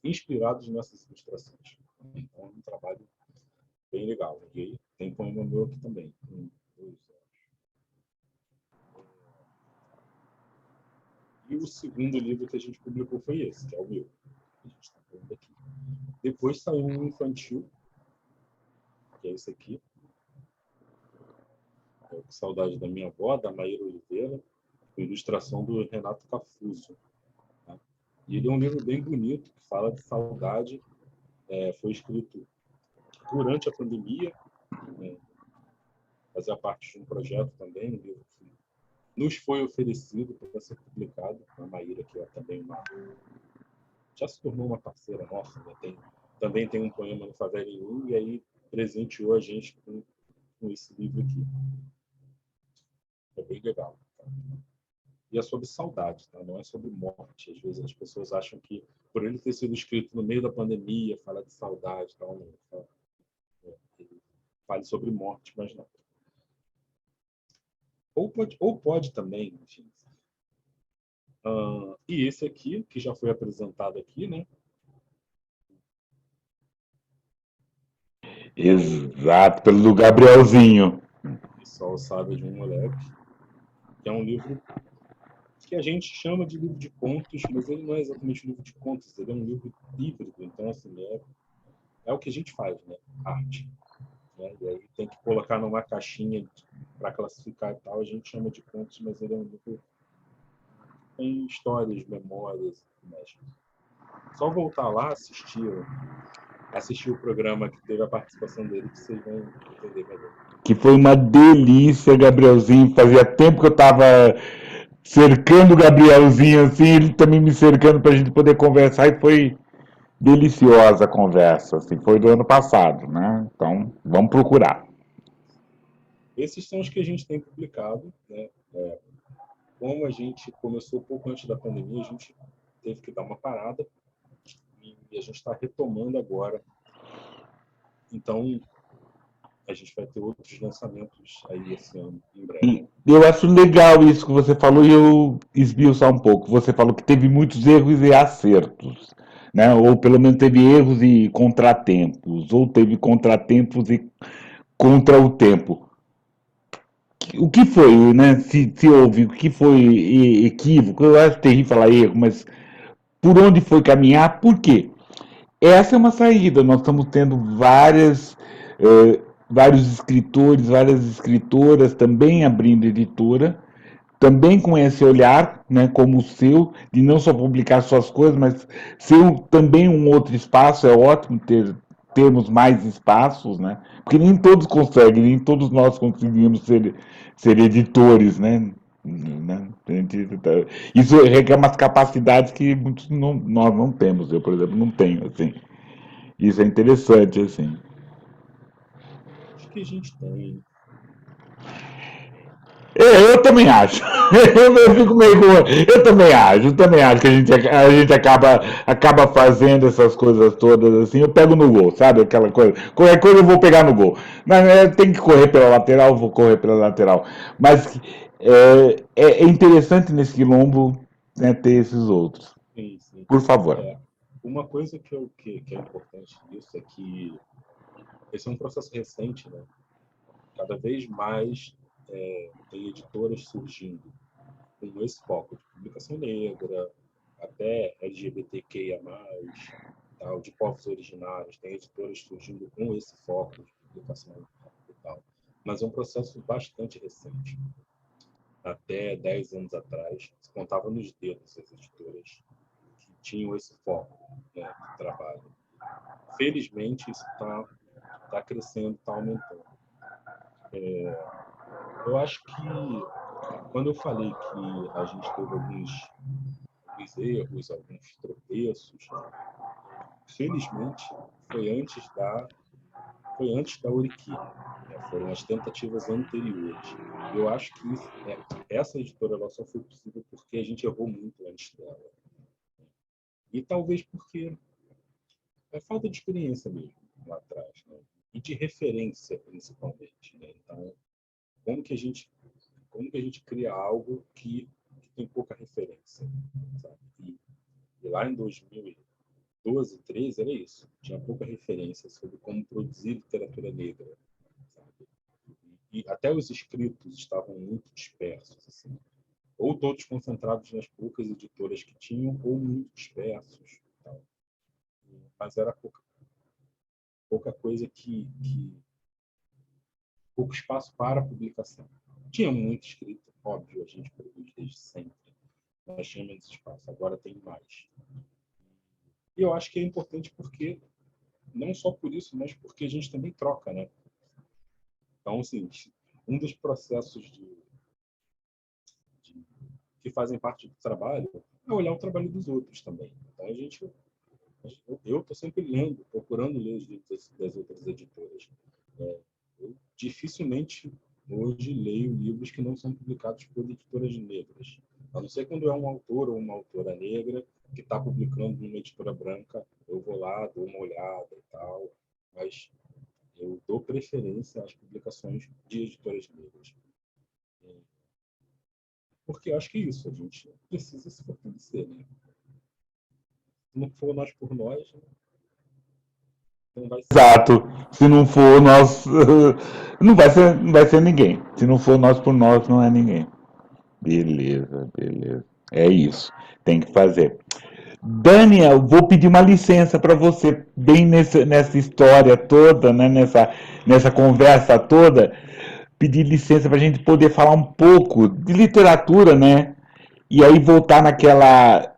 inspirados nessas ilustrações. Então é um trabalho bem legal. E aí tem poema meu aqui também. E o segundo livro que a gente publicou foi esse, que é o meu. A gente está vendo aqui. Depois saiu um infantil, que é esse aqui. É Com Saudade da Minha Avó, da Maíra Oliveira, com ilustração do Renato Cafuso. Tá? E ele é um livro bem bonito, que fala de saudade. Foi escrito durante a pandemia, né? Fazia parte de um projeto também, um livro que nos foi oferecido para ser publicado. A Maíra, que é também já se tornou uma parceira nossa, né? Também tem um poema no Favela em Um, e aí presenteou a gente com esse livro aqui. É bem legal. Tá? E é sobre saudade, tá? Não é sobre morte. Às vezes as pessoas acham que, por ele ter sido escrito no meio da pandemia, fala de saudade, tal, não. Fale sobre morte, mas não. Ou pode também, enfim. E esse aqui, que já foi apresentado aqui, né? Exato, pelo Gabrielzinho. O Sol Sabe de um Moleque, que é um livro que a gente chama de livro de contos, mas ele não é exatamente um livro de contos, ele é um livro híbrido. Então, assim, é o que a gente faz, né? Arte. Né? E aí tem que colocar numa caixinha para classificar e tal, a gente chama de contos, mas ele é um livro que tem histórias, memórias e tudo mais. Só voltar lá, assistir o programa que teve a participação dele, que vocês vão entender melhor. Que foi uma delícia, Gabrielzinho. Fazia tempo que eu estava cercando o Gabrielzinho assim, ele também me cercando para a gente poder conversar e foi deliciosa a conversa. Assim, foi do ano passado, né? Então, vamos procurar. Esses são os que a gente tem publicado, né? Como a gente começou pouco antes da pandemia, a gente teve que dar uma parada e a gente está retomando agora. Então, a gente vai ter outros lançamentos aí esse ano, em breve. Eu acho legal isso que você falou e eu esmiuçar um pouco. Você falou que teve muitos erros e acertos, né? Ou pelo menos teve erros e contratempos, ou teve contratempos e contra o tempo. O que foi, né? Se houve, o que foi equívoco? Eu acho terrível falar erro, mas por onde foi caminhar? Por quê? Essa é uma saída. Nós estamos tendo vários escritores, várias escritoras também abrindo editora, também com esse olhar, né, como o seu, de não só publicar suas coisas, mas ser também um outro espaço. É ótimo termos mais espaços, né? Porque nem todos conseguem, nem todos nós conseguimos ser editores, né? Isso requer umas capacidades que muitos nós não temos. Eu, por exemplo, não tenho, assim. Isso é interessante, assim. Acho que a gente tem. Eu também acho. Eu fico meio com. Eu também acho que a gente acaba fazendo essas coisas todas assim. Eu pego no gol, sabe? Aquela coisa. Qualquer coisa eu vou pegar no gol. Mas tem que correr pela lateral, eu vou correr pela lateral. Mas é interessante nesse quilombo, né, ter esses outros. Sim, sim. Por favor. Uma coisa que é importante nisso é que esse é um processo recente, né? Cada vez mais tem editoras surgindo com esse foco de publicação negra, até LGBTQIA+, tal, de povos originários, tem editoras surgindo com esse foco de publicação e tal. Mas é um processo bastante recente. Até 10 anos atrás, se contava nos dedos as editoras que tinham esse foco, né, de trabalho. Felizmente, isso está crescendo, está aumentando. Eu acho que, quando eu falei que a gente teve alguns erros, alguns tropeços, felizmente foi antes da Oriqui, né? Foram as tentativas anteriores. Eu acho que essa editora ela só foi possível porque a gente errou muito antes dela. E talvez porque é falta de experiência mesmo lá atrás, né? E de referência, principalmente. Né? Então, como que a gente cria algo que tem pouca referência, sabe? E lá em 2012, 13, era isso. Tinha pouca referência sobre como produzir literatura negra, sabe? E até os escritos estavam muito dispersos, assim. Ou todos concentrados nas poucas editoras que tinham, ou muito dispersos. Tal. Mas era pouca coisa pouco espaço para publicação. Tinha muito escrito, óbvio, a gente produz desde sempre. Nós tínhamos menos espaço, agora tem mais. E eu acho que é importante porque, não só por isso, mas porque a gente também troca, né? Então, assim, um dos processos que fazem parte do trabalho é olhar o trabalho dos outros também. Então, eu estou sempre lendo, procurando ler os livros das outras editoras. Eu dificilmente hoje leio livros que não são publicados por editoras negras. A não ser quando é um autor ou uma autora negra que está publicando numa editora branca, eu vou lá, dou uma olhada e tal, mas eu dou preferência às publicações de editoras negras. Porque eu acho que é isso, a gente precisa se fortalecer, né? Se não for nós por nós, não vai ser. Exato. Se não for nós, não vai ser ninguém. Se não for nós por nós, não é ninguém. Beleza, beleza. É isso. Tem que fazer. Daniel, vou pedir uma licença para você, bem nessa história toda, né? Nessa conversa toda, pedir licença para a gente poder falar um pouco de literatura, né? E aí voltar naquela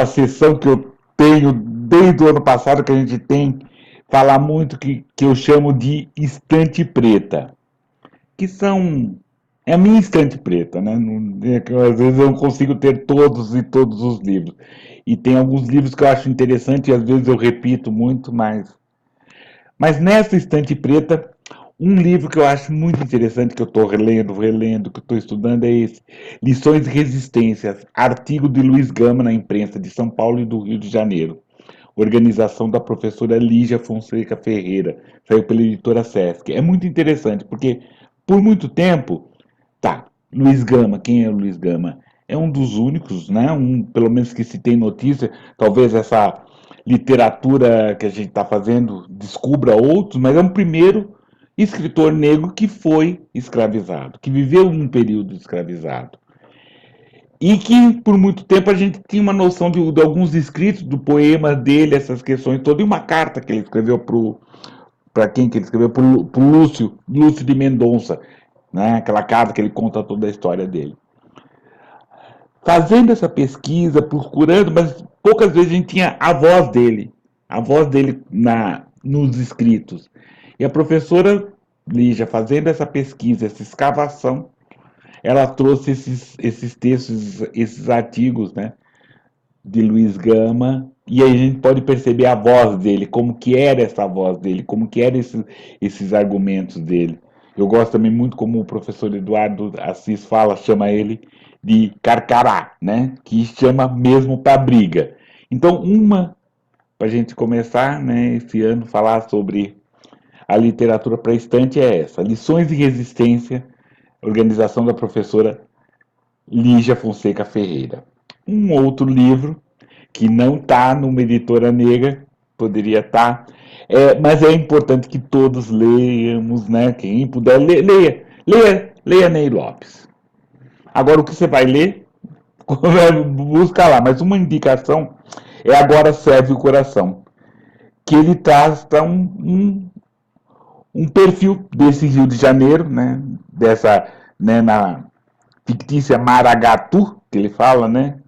sessão que eu tenho desde o ano passado, que a gente tem, falar muito que eu chamo de estante preta, que são. É a minha estante preta, né? Às vezes eu não consigo ter todos e todos os livros. E tem alguns livros que eu acho interessante e às vezes eu repito muito, mas nessa estante preta, um livro que eu acho muito interessante, que eu estou relendo, que eu estou estudando, é esse. Lições de Resistências, artigo de Luiz Gama na imprensa de São Paulo e do Rio de Janeiro. Organização da professora Lígia Fonseca Ferreira. Saiu pela editora Sesc. É muito interessante, porque por muito tempo, tá, Luiz Gama, quem é o Luiz Gama? É um dos únicos, né? Pelo menos que se tem notícia, talvez essa literatura que a gente está fazendo descubra outros, mas é um primeiro escritor negro que foi escravizado, que viveu um período escravizado. E que por muito tempo a gente tinha uma noção de alguns escritos, do poema dele, essas questões todas, e uma carta que ele escreveu para quem que ele escreveu? Para o Lúcio de Mendonça, né? Aquela carta que ele conta toda a história dele. Fazendo essa pesquisa, procurando, mas poucas vezes a gente tinha a voz dele nos escritos. E a professora Lígia, fazendo essa pesquisa, essa escavação, ela trouxe esses textos, esses artigos, né, de Luiz Gama, e aí a gente pode perceber a voz dele, como que era essa voz dele, como que eram esses argumentos dele. Eu gosto também muito como o professor Eduardo Assis fala, chama ele de carcará, né, que chama mesmo para briga. Então, para a gente começar, né, esse ano, falar sobre a literatura para estante é essa, Lições de Resistência, organização da professora Lígia Fonseca Ferreira. Um outro livro que não está numa editora negra, poderia estar, mas é importante que todos leiamos, né? Quem puder, leia Ney Lopes. Agora, o que você vai ler, busca lá, mas uma indicação é Agora Serve o Coração, que ele traz para um perfil desse Rio de Janeiro, né? Dessa, né, na fictícia Maragatu, que ele fala, né?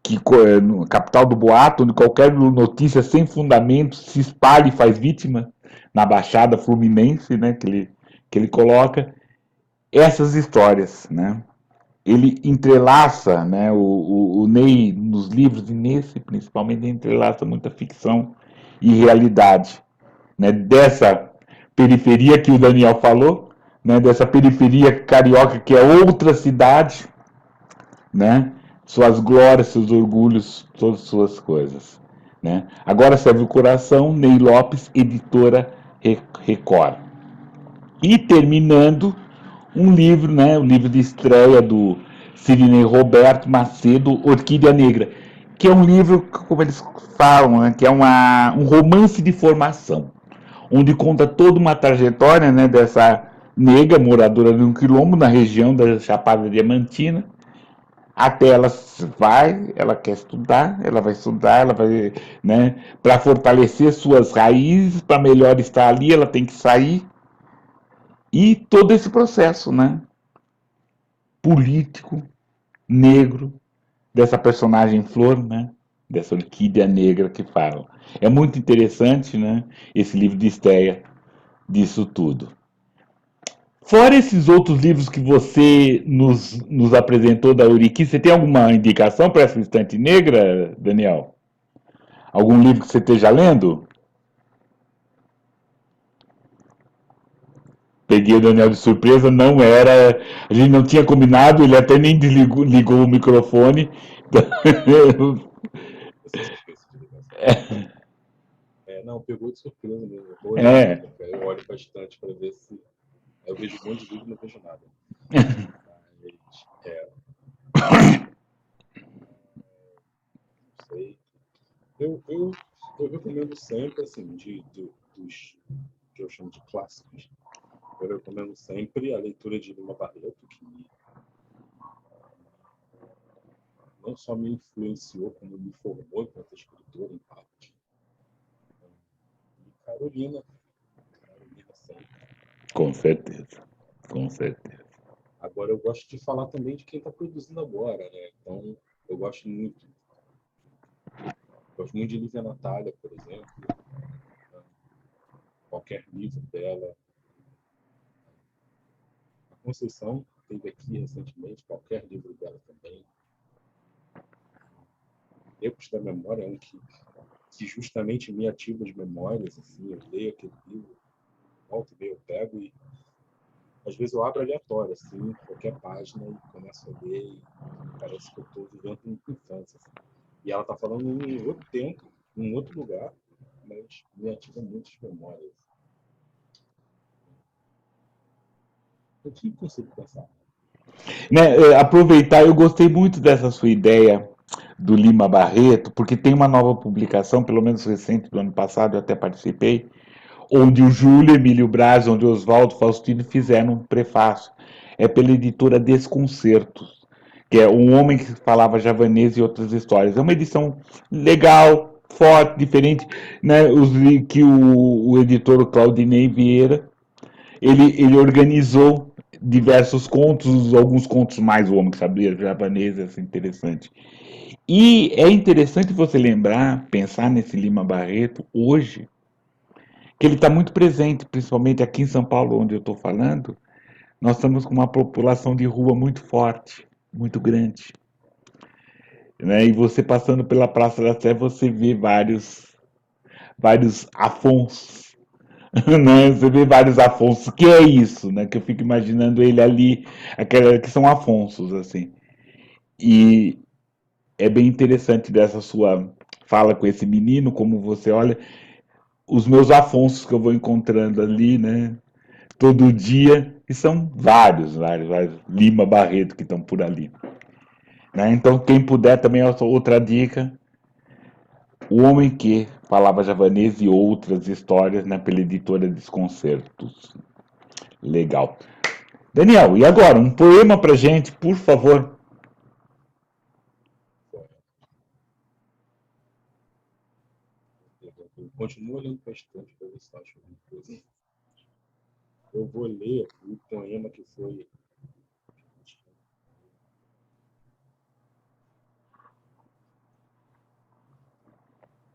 Que no capital do boato, onde qualquer notícia sem fundamento se espalha e faz vítima, na Baixada Fluminense, né, que ele coloca essas histórias, né? Ele entrelaça, né, o Ney nos livros, e nesse principalmente entrelaça muita ficção e realidade, né, dessa periferia que o Daniel falou, né, dessa periferia carioca que é outra cidade, né, suas glórias, seus orgulhos, todas suas coisas. Né. Agora serve o coração, Ney Lopes, editora Record. E terminando, um livro, né, o livro de estreia do Sidney Roberto Macedo, Orquídea Negra, que é um livro, como eles falam, né, que é um romance de formação, onde conta toda uma trajetória, né, dessa negra moradora de um quilombo na região da Chapada Diamantina, até ela quer estudar, ela vai estudar, ela vai, né, para fortalecer suas raízes, para melhor estar ali, ela tem que sair, e todo esse processo, né, político, negro, dessa personagem flor, né? Dessa orquídea negra que fala. É muito interessante, né? Esse livro de estreia disso tudo. Fora esses outros livros que você nos apresentou da Uriqui, você tem alguma indicação para essa estante negra, Daniel? Algum livro que você esteja lendo? Peguei o Daniel de surpresa, não era. A gente não tinha combinado, ele até nem desligou ligou o microfone. Eu sempre esqueço de ligar essa não, pegou de surpresa mesmo. Eu tô olhando É, aqui, porque eu olho bastante para ver se. Eu vejo um monte de livro e não vejo nada. Mas, não sei. Eu recomendo sempre, assim, dos que eu chamo de clássicos, eu recomendo sempre a leitura de Lima Barreto, que não só me influenciou, como me formou enquanto escritor, em parte. E Carolina sempre. com certeza, com certeza. Agora, eu gosto de falar também de quem está produzindo agora, né? Então, eu gosto muito de Lívia Natália, por exemplo, qualquer livro dela. A Conceição teve aqui recentemente, qualquer livro dela também. Ecos da Memória é um que justamente me ativa as memórias, assim, eu leio aquele livro, volta e meia eu pego e às vezes eu abro aleatório, assim, qualquer página e começo a ler e parece que eu estou vivendo uma infância. Assim. E ela está falando em um outro tempo, em um outro lugar, mas me ativa muitas memórias. Eu que consigo pensar. Né, aproveitar, eu gostei muito dessa sua ideia do Lima Barreto, porque tem uma nova publicação, pelo menos recente do ano passado, eu até participei, onde o Júlio Emílio Braz, onde o Oswaldo Faustino fizeram um prefácio. É pela editora Desconcertos, que é um homem que falava javanês e outras histórias. É uma edição legal, forte, diferente, né? Que o editor o Claudinei Vieira ele organizou diversos contos, alguns contos mais o homem que sabia javanês, assim, interessante. E é interessante você lembrar, pensar nesse Lima Barreto hoje, que ele está muito presente, principalmente aqui em São Paulo, onde eu estou falando. Nós estamos com uma população de rua muito forte, muito grande. Né? E você passando pela Praça da Sé, você vê vários Afonsos. Né? Você vê vários Afonsos. Que é isso, né? Que eu fico imaginando ele ali, aquela, que são Afonsos, assim. E é bem interessante dessa sua fala com esse menino, como você olha, os meus Afonsos que eu vou encontrando ali, né? Todo dia, e são vários Lima Barreto que estão por ali. Né? Então, quem puder também, outra dica, O Homem que Falava Javanês e outras histórias, né, pela editora Desconcertos. Legal. Daniel, e agora, um poema pra gente, por favor. Eu continuo olhando bastante para ver se acho alguma coisa. Eu vou ler o poema que foi.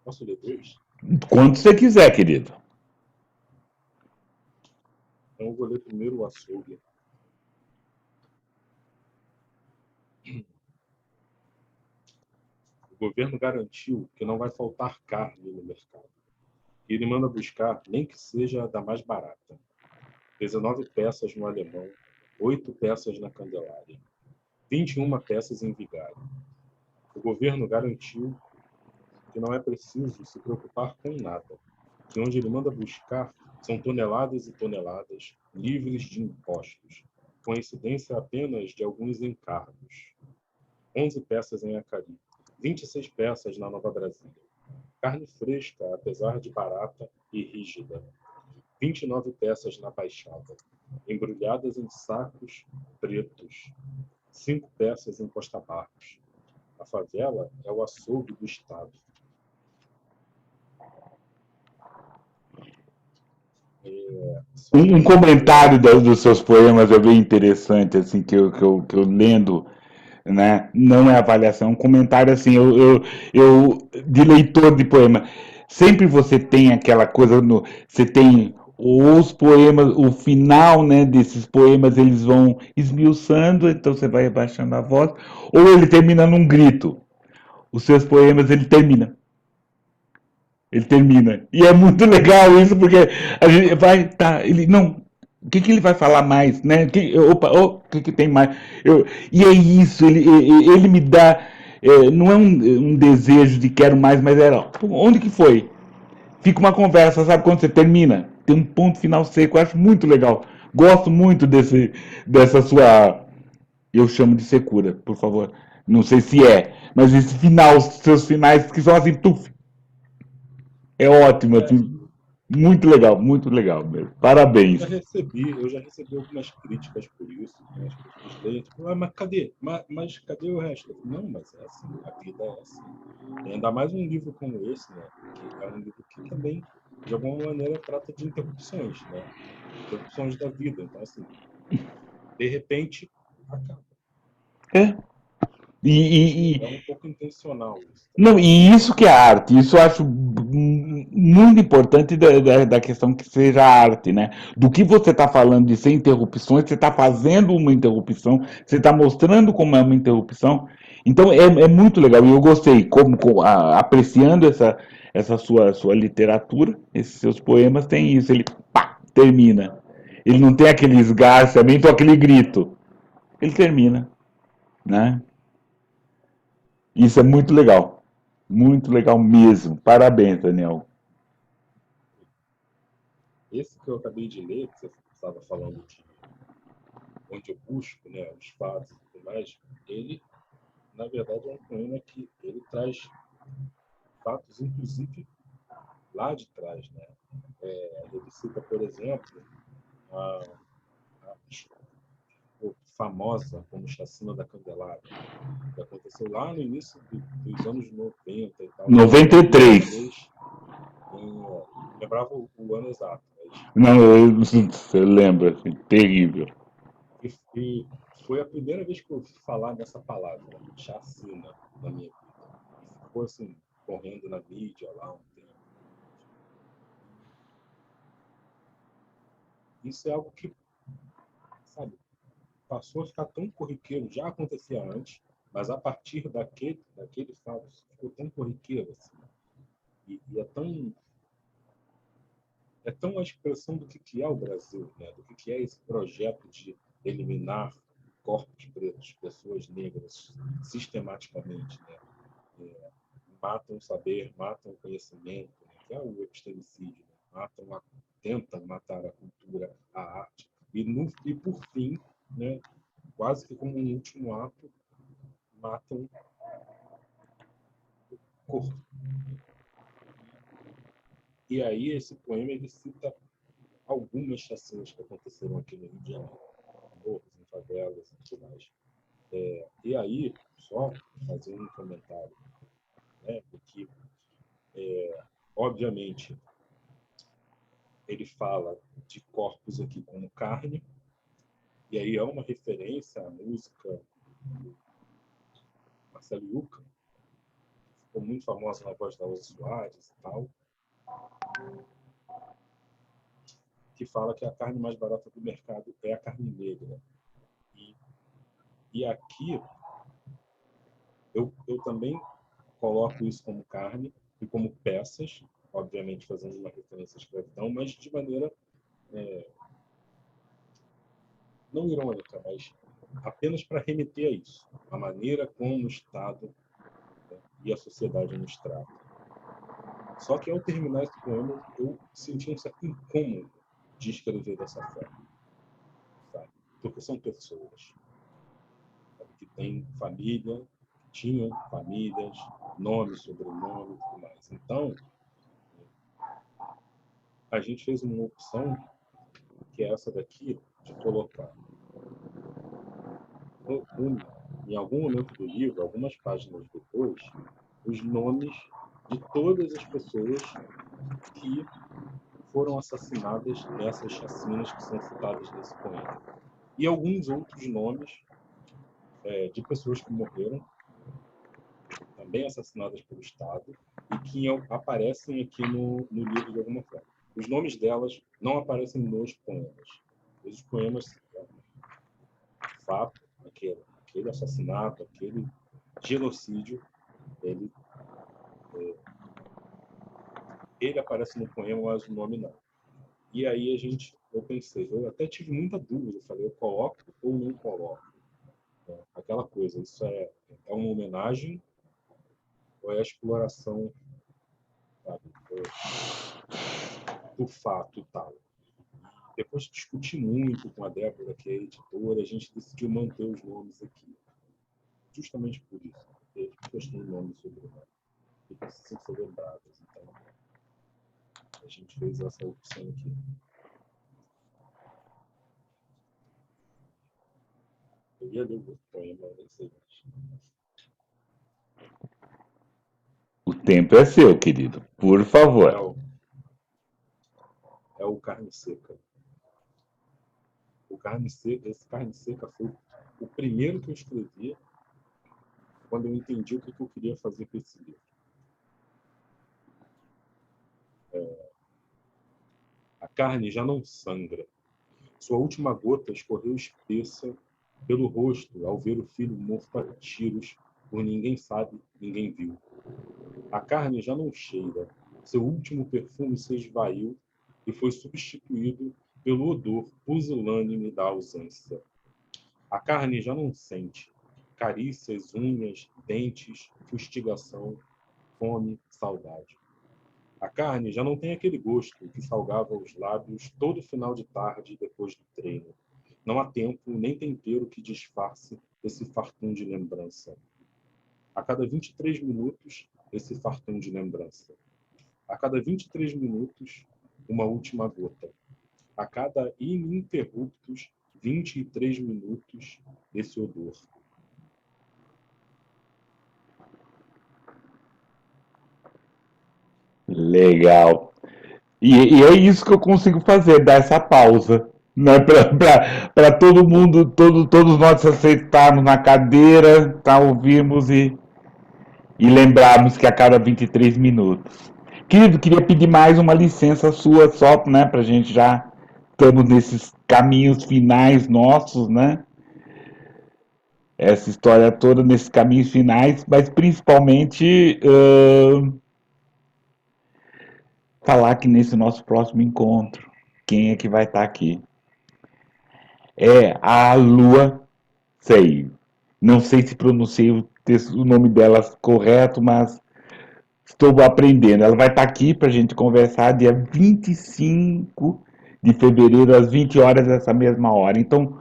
Posso ler dois? Quando você quiser, querido. Então eu vou ler primeiro o açougue. O governo garantiu que não vai faltar carne no mercado. E ele manda buscar, nem que seja da mais barata. 19 peças no Alemão, 8 peças na Candelária, 21 peças em Vigário. O governo garantiu que não é preciso se preocupar com nada, que onde ele manda buscar são toneladas e toneladas, livres de impostos, coincidência apenas de alguns encargos. 11 peças em Acari, 26 peças na Nova Brasília. Carne fresca, apesar de barata e rígida. 29 peças na Baixada, embrulhadas em sacos pretos. 5 peças em Costa Barros. A favela é o açougue do Estado. Um comentário dos seus poemas é bem interessante, assim, que eu lendo, né? Não é avaliação, é um comentário assim, de leitor de poema. Sempre você tem aquela coisa, você tem os poemas, o final, né, desses poemas, eles vão esmiuçando, então você vai abaixando a voz, ou ele termina num grito. Os seus poemas, ele termina. Ele termina. E é muito legal isso, porque a gente vai. Tá, ele. Não. O que ele vai falar mais, né? Opa, o que tem mais? E é isso, ele me dá. Não é um desejo de quero mais, mas era. Onde que foi? Fica uma conversa, sabe? Quando você termina, tem um ponto final seco. Eu acho muito legal. Gosto muito dessa sua. Eu chamo de secura, por favor. Não sei se é, mas esse final, seus finais que são assim, tuf, é ótimo, assim. Muito legal mesmo. Parabéns. Eu já recebi algumas críticas por isso, né? As pessoas leem, tipo, mas cadê? Mas cadê o resto? Não, mas é assim, a vida é assim. E ainda mais um livro como esse, né? Que é um livro que também, de alguma maneira, trata de interrupções, né? Interrupções da vida. Então, assim, de repente, acaba. É. Acho E, é um pouco intencional isso também. não, e isso que é arte, isso eu acho muito importante da questão que seja arte, né? Do que você está falando de sem interrupções, você está fazendo uma interrupção, você está mostrando como é uma interrupção. Então é muito legal. E eu gostei, apreciando essa sua literatura, esses seus poemas, tem isso. Ele pá, termina. Ele não tem aquele esgarçamento ou aquele grito. Ele termina, né? Isso é muito legal. Muito legal mesmo. Parabéns, Daniel. Esse que eu acabei de ler, que você estava falando de onde eu busco, né, os fatos e tudo mais, ele, na verdade, é um poema que ele traz fatos, inclusive, lá de trás, né? Ele cita, por exemplo, a, a famosa como Chacina da Candelária, que aconteceu lá no início dos anos 90 e tal, em 93. 93, em, lembrava o ano exato, mas Não, você lembra, assim, terrível. e foi a primeira vez que eu ouvi falar dessa palavra, chacina, na minha vida. E ficou assim, correndo na mídia lá um tempo. Isso é algo que, sabe, passou a ficar tão corriqueiro, já acontecia antes, mas a partir daquele fato ficou tão corriqueiro assim, e é tão a expressão do que é o Brasil, né? Do que é esse projeto de eliminar corpos pretos, pessoas negras, sistematicamente, né? É, matam o saber, matam o conhecimento, né? Que é o epistemicídio, né? Tentam matar a cultura, a arte, e por fim, né? Quase que como um último ato, matam o corpo. E aí esse poema ele cita algumas chacinas que aconteceram aqui no Rio de Janeiro, em morros, em favelas e tudo mais. E aí, só fazer um comentário, né, porque, obviamente, ele fala de corpos aqui como carne, e aí é uma referência à música do Marcelo Yuca, que ficou muito famosa na voz da Elza Soares e tal, que fala que a carne mais barata do mercado é a carne negra. E, e aqui eu também coloco isso como carne e como peças, obviamente fazendo uma referência à escravidão, mas de maneira não irônica, mas apenas para remeter a isso, a maneira como o Estado, né, e a sociedade nos trata. Só que ao terminar esse poema, eu senti um certo incômodo de escrever dessa forma, sabe? Porque são pessoas, sabe, que têm família, que tinham famílias, nome, sobrenome e tudo mais. Então, a gente fez uma opção, que é essa daqui, de colocar em algum momento do livro, algumas páginas depois, os nomes de todas as pessoas que foram assassinadas nessas chacinas que são citadas nesse poema. E alguns outros nomes de pessoas que morreram, também assassinadas pelo Estado, e que aparecem aqui no livro de alguma forma. Os nomes delas não aparecem nos poemas. Os poemas, de fato, aquele assassinato, aquele genocídio, ele, ele aparece no poema, mas o nome não. E aí eu pensei, eu até tive muita dúvida, eu falei, eu coloco ou não coloco? Aquela coisa, isso é uma homenagem ou é a exploração, sabe, do fato e tal? Depois de discutir muito com a Débora, que é a editora, a gente decidiu manter os nomes aqui. Justamente por isso, porque as pessoas têm nome e sobrenome e precisam ser lembradas. Então, a gente fez essa opção aqui. Eu ia ler o poema, mas nem sei mais. O tempo é seu, querido. Por É favor. o, é o Carne Seca. Esse Carne Seca foi o primeiro que eu escrevi quando eu entendi o que eu queria fazer com esse livro. A carne já não sangra. Sua última gota escorreu espessa pelo rosto ao ver o filho morto a tiros por ninguém sabe, ninguém viu. A carne já não cheira. Seu último perfume se esvaiu e foi substituído pelo odor pusilânime da ausência. A carne já não sente. Carícias, unhas, dentes, fustigação, fome, saudade. A carne já não tem aquele gosto que salgava os lábios todo final de tarde depois do treino. Não há tempo nem tempero que disfarce esse fartum de lembrança. A cada 23 minutos, esse fartum de lembrança. A cada 23 minutos, uma última gota. A cada ininterruptos 23 minutos, esse odor. Legal. E é isso que eu consigo fazer, dar essa pausa. Né? Para todo mundo, todos nós aceitarmos na cadeira, tá, ouvirmos e lembrarmos que a cada 23 minutos. Querido, queria pedir mais uma licença sua só, né, pra gente já estamos nesses caminhos finais nossos, né? Essa história toda nesses caminhos finais, mas principalmente falar que nesse nosso próximo encontro, quem é que vai estar aqui? É a Lua Sei. Não sei se pronunciei o nome dela correto, mas estou aprendendo. Ela vai estar aqui para a gente conversar dia 25 de fevereiro, às 20 horas, essa mesma hora. Então,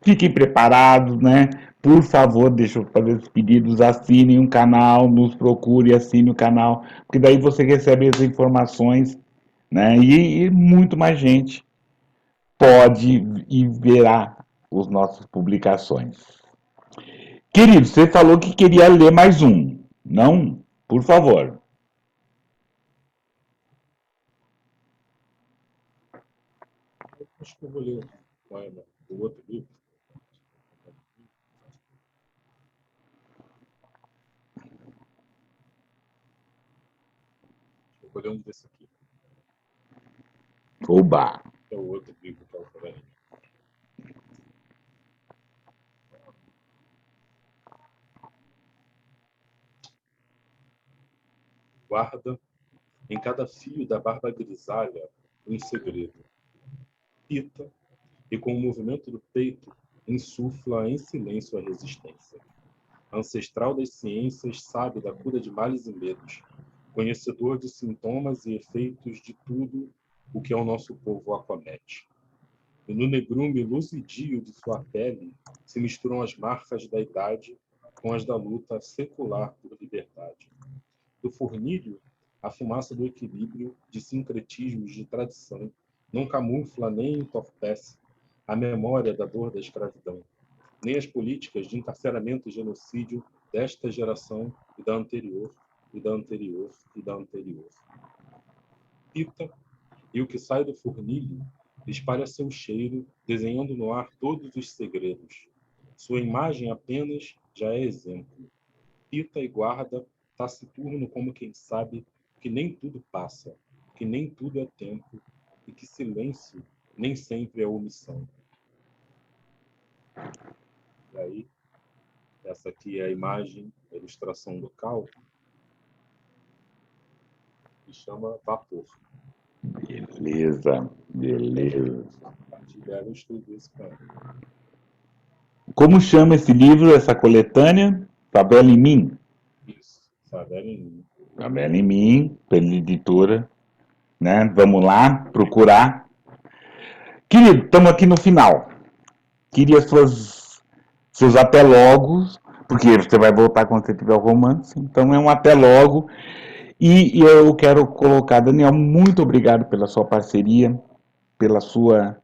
fiquem preparados, né? Por favor, deixa eu fazer os pedidos, assinem um canal, nos procure, assine o canal, porque daí você recebe as informações, né? E muito mais gente pode e verá as nossas publicações. Querido, você falou que queria ler mais um, não? Por favor. Acho que eu vou ler um poema do outro livro. Eu vou ler um desse aqui, Oba! que é o outro livro que é o Coraline. Guarda em cada fio da barba grisalha, um segredo. Pita, e com o movimento do peito, insufla em silêncio a resistência. Ancestral das ciências, sabe da cura de males e medos, conhecedor de sintomas e efeitos de tudo o que ao nosso povo acomete. E no negrume luzidio de sua pele se misturam as marcas da idade com as da luta secular por liberdade. Do fornilho, a fumaça do equilíbrio de sincretismos de tradição não camufla nem entorpece a memória da dor da escravidão, nem as políticas de encarceramento e genocídio desta geração e da anterior, e da anterior, e da anterior. Pita, e o que sai do fornilho espalha seu cheiro, desenhando no ar todos os segredos. Sua imagem apenas já é exemplo. Pita e guarda, taciturno como quem sabe que nem tudo passa, que nem tudo é tempo, e que silêncio nem sempre é omissão. E aí, essa aqui é a imagem, a ilustração do Cal, que chama Vapor. Beleza, beleza. A partir dela eu escrevi esse poema. Como chama esse livro, essa coletânea? Favela em Mim? Isso, Favela em Mim. Favela em Mim, pela editora, né? Vamos lá procurar. Querido, estamos aqui no final. Queria seus até logos, porque você vai voltar quando você tiver o romance, então é um até logo. E eu quero colocar, Daniel, muito obrigado pela sua parceria, pela sua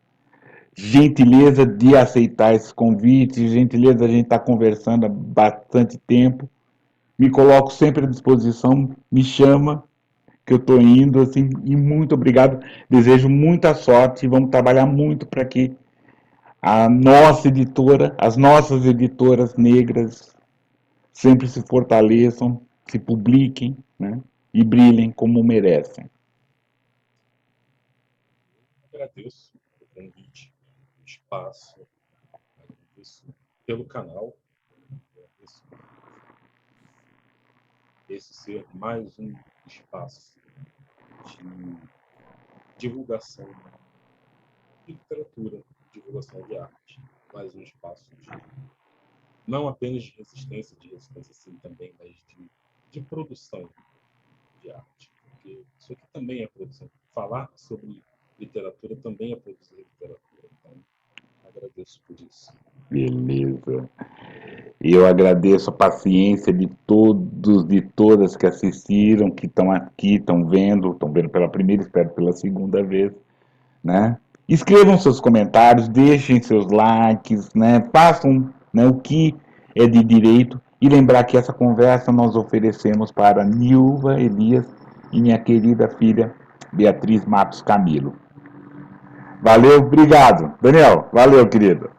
gentileza de aceitar esse convite, gentileza a gente estar conversando há bastante tempo. Me coloco sempre à disposição, me chama, que eu estou indo, assim, e muito obrigado. Desejo muita sorte e vamos trabalhar muito para que a nossa editora, as nossas editoras negras sempre se fortaleçam, se publiquem, né, e brilhem como merecem. Agradeço o convite, o espaço, agradeço pelo canal, agradeço esse ser mais um espaço de divulgação de literatura, divulgação de arte, mais um espaço de não apenas de resistência sim também, mas de produção de arte. Porque isso aqui também é produção. Falar sobre literatura também é produzir literatura. Então, agradeço por isso. Beleza. E eu agradeço a paciência de todos, de todas que assistiram, que estão aqui, estão vendo pela primeira, espero pela segunda vez, né? Escrevam seus comentários, deixem seus likes, né? Façam, né, o que é de direito e lembrar que essa conversa nós oferecemos para Nilva Elias e minha querida filha Beatriz Matos Camilo. Valeu, obrigado. Daniel, valeu, querido.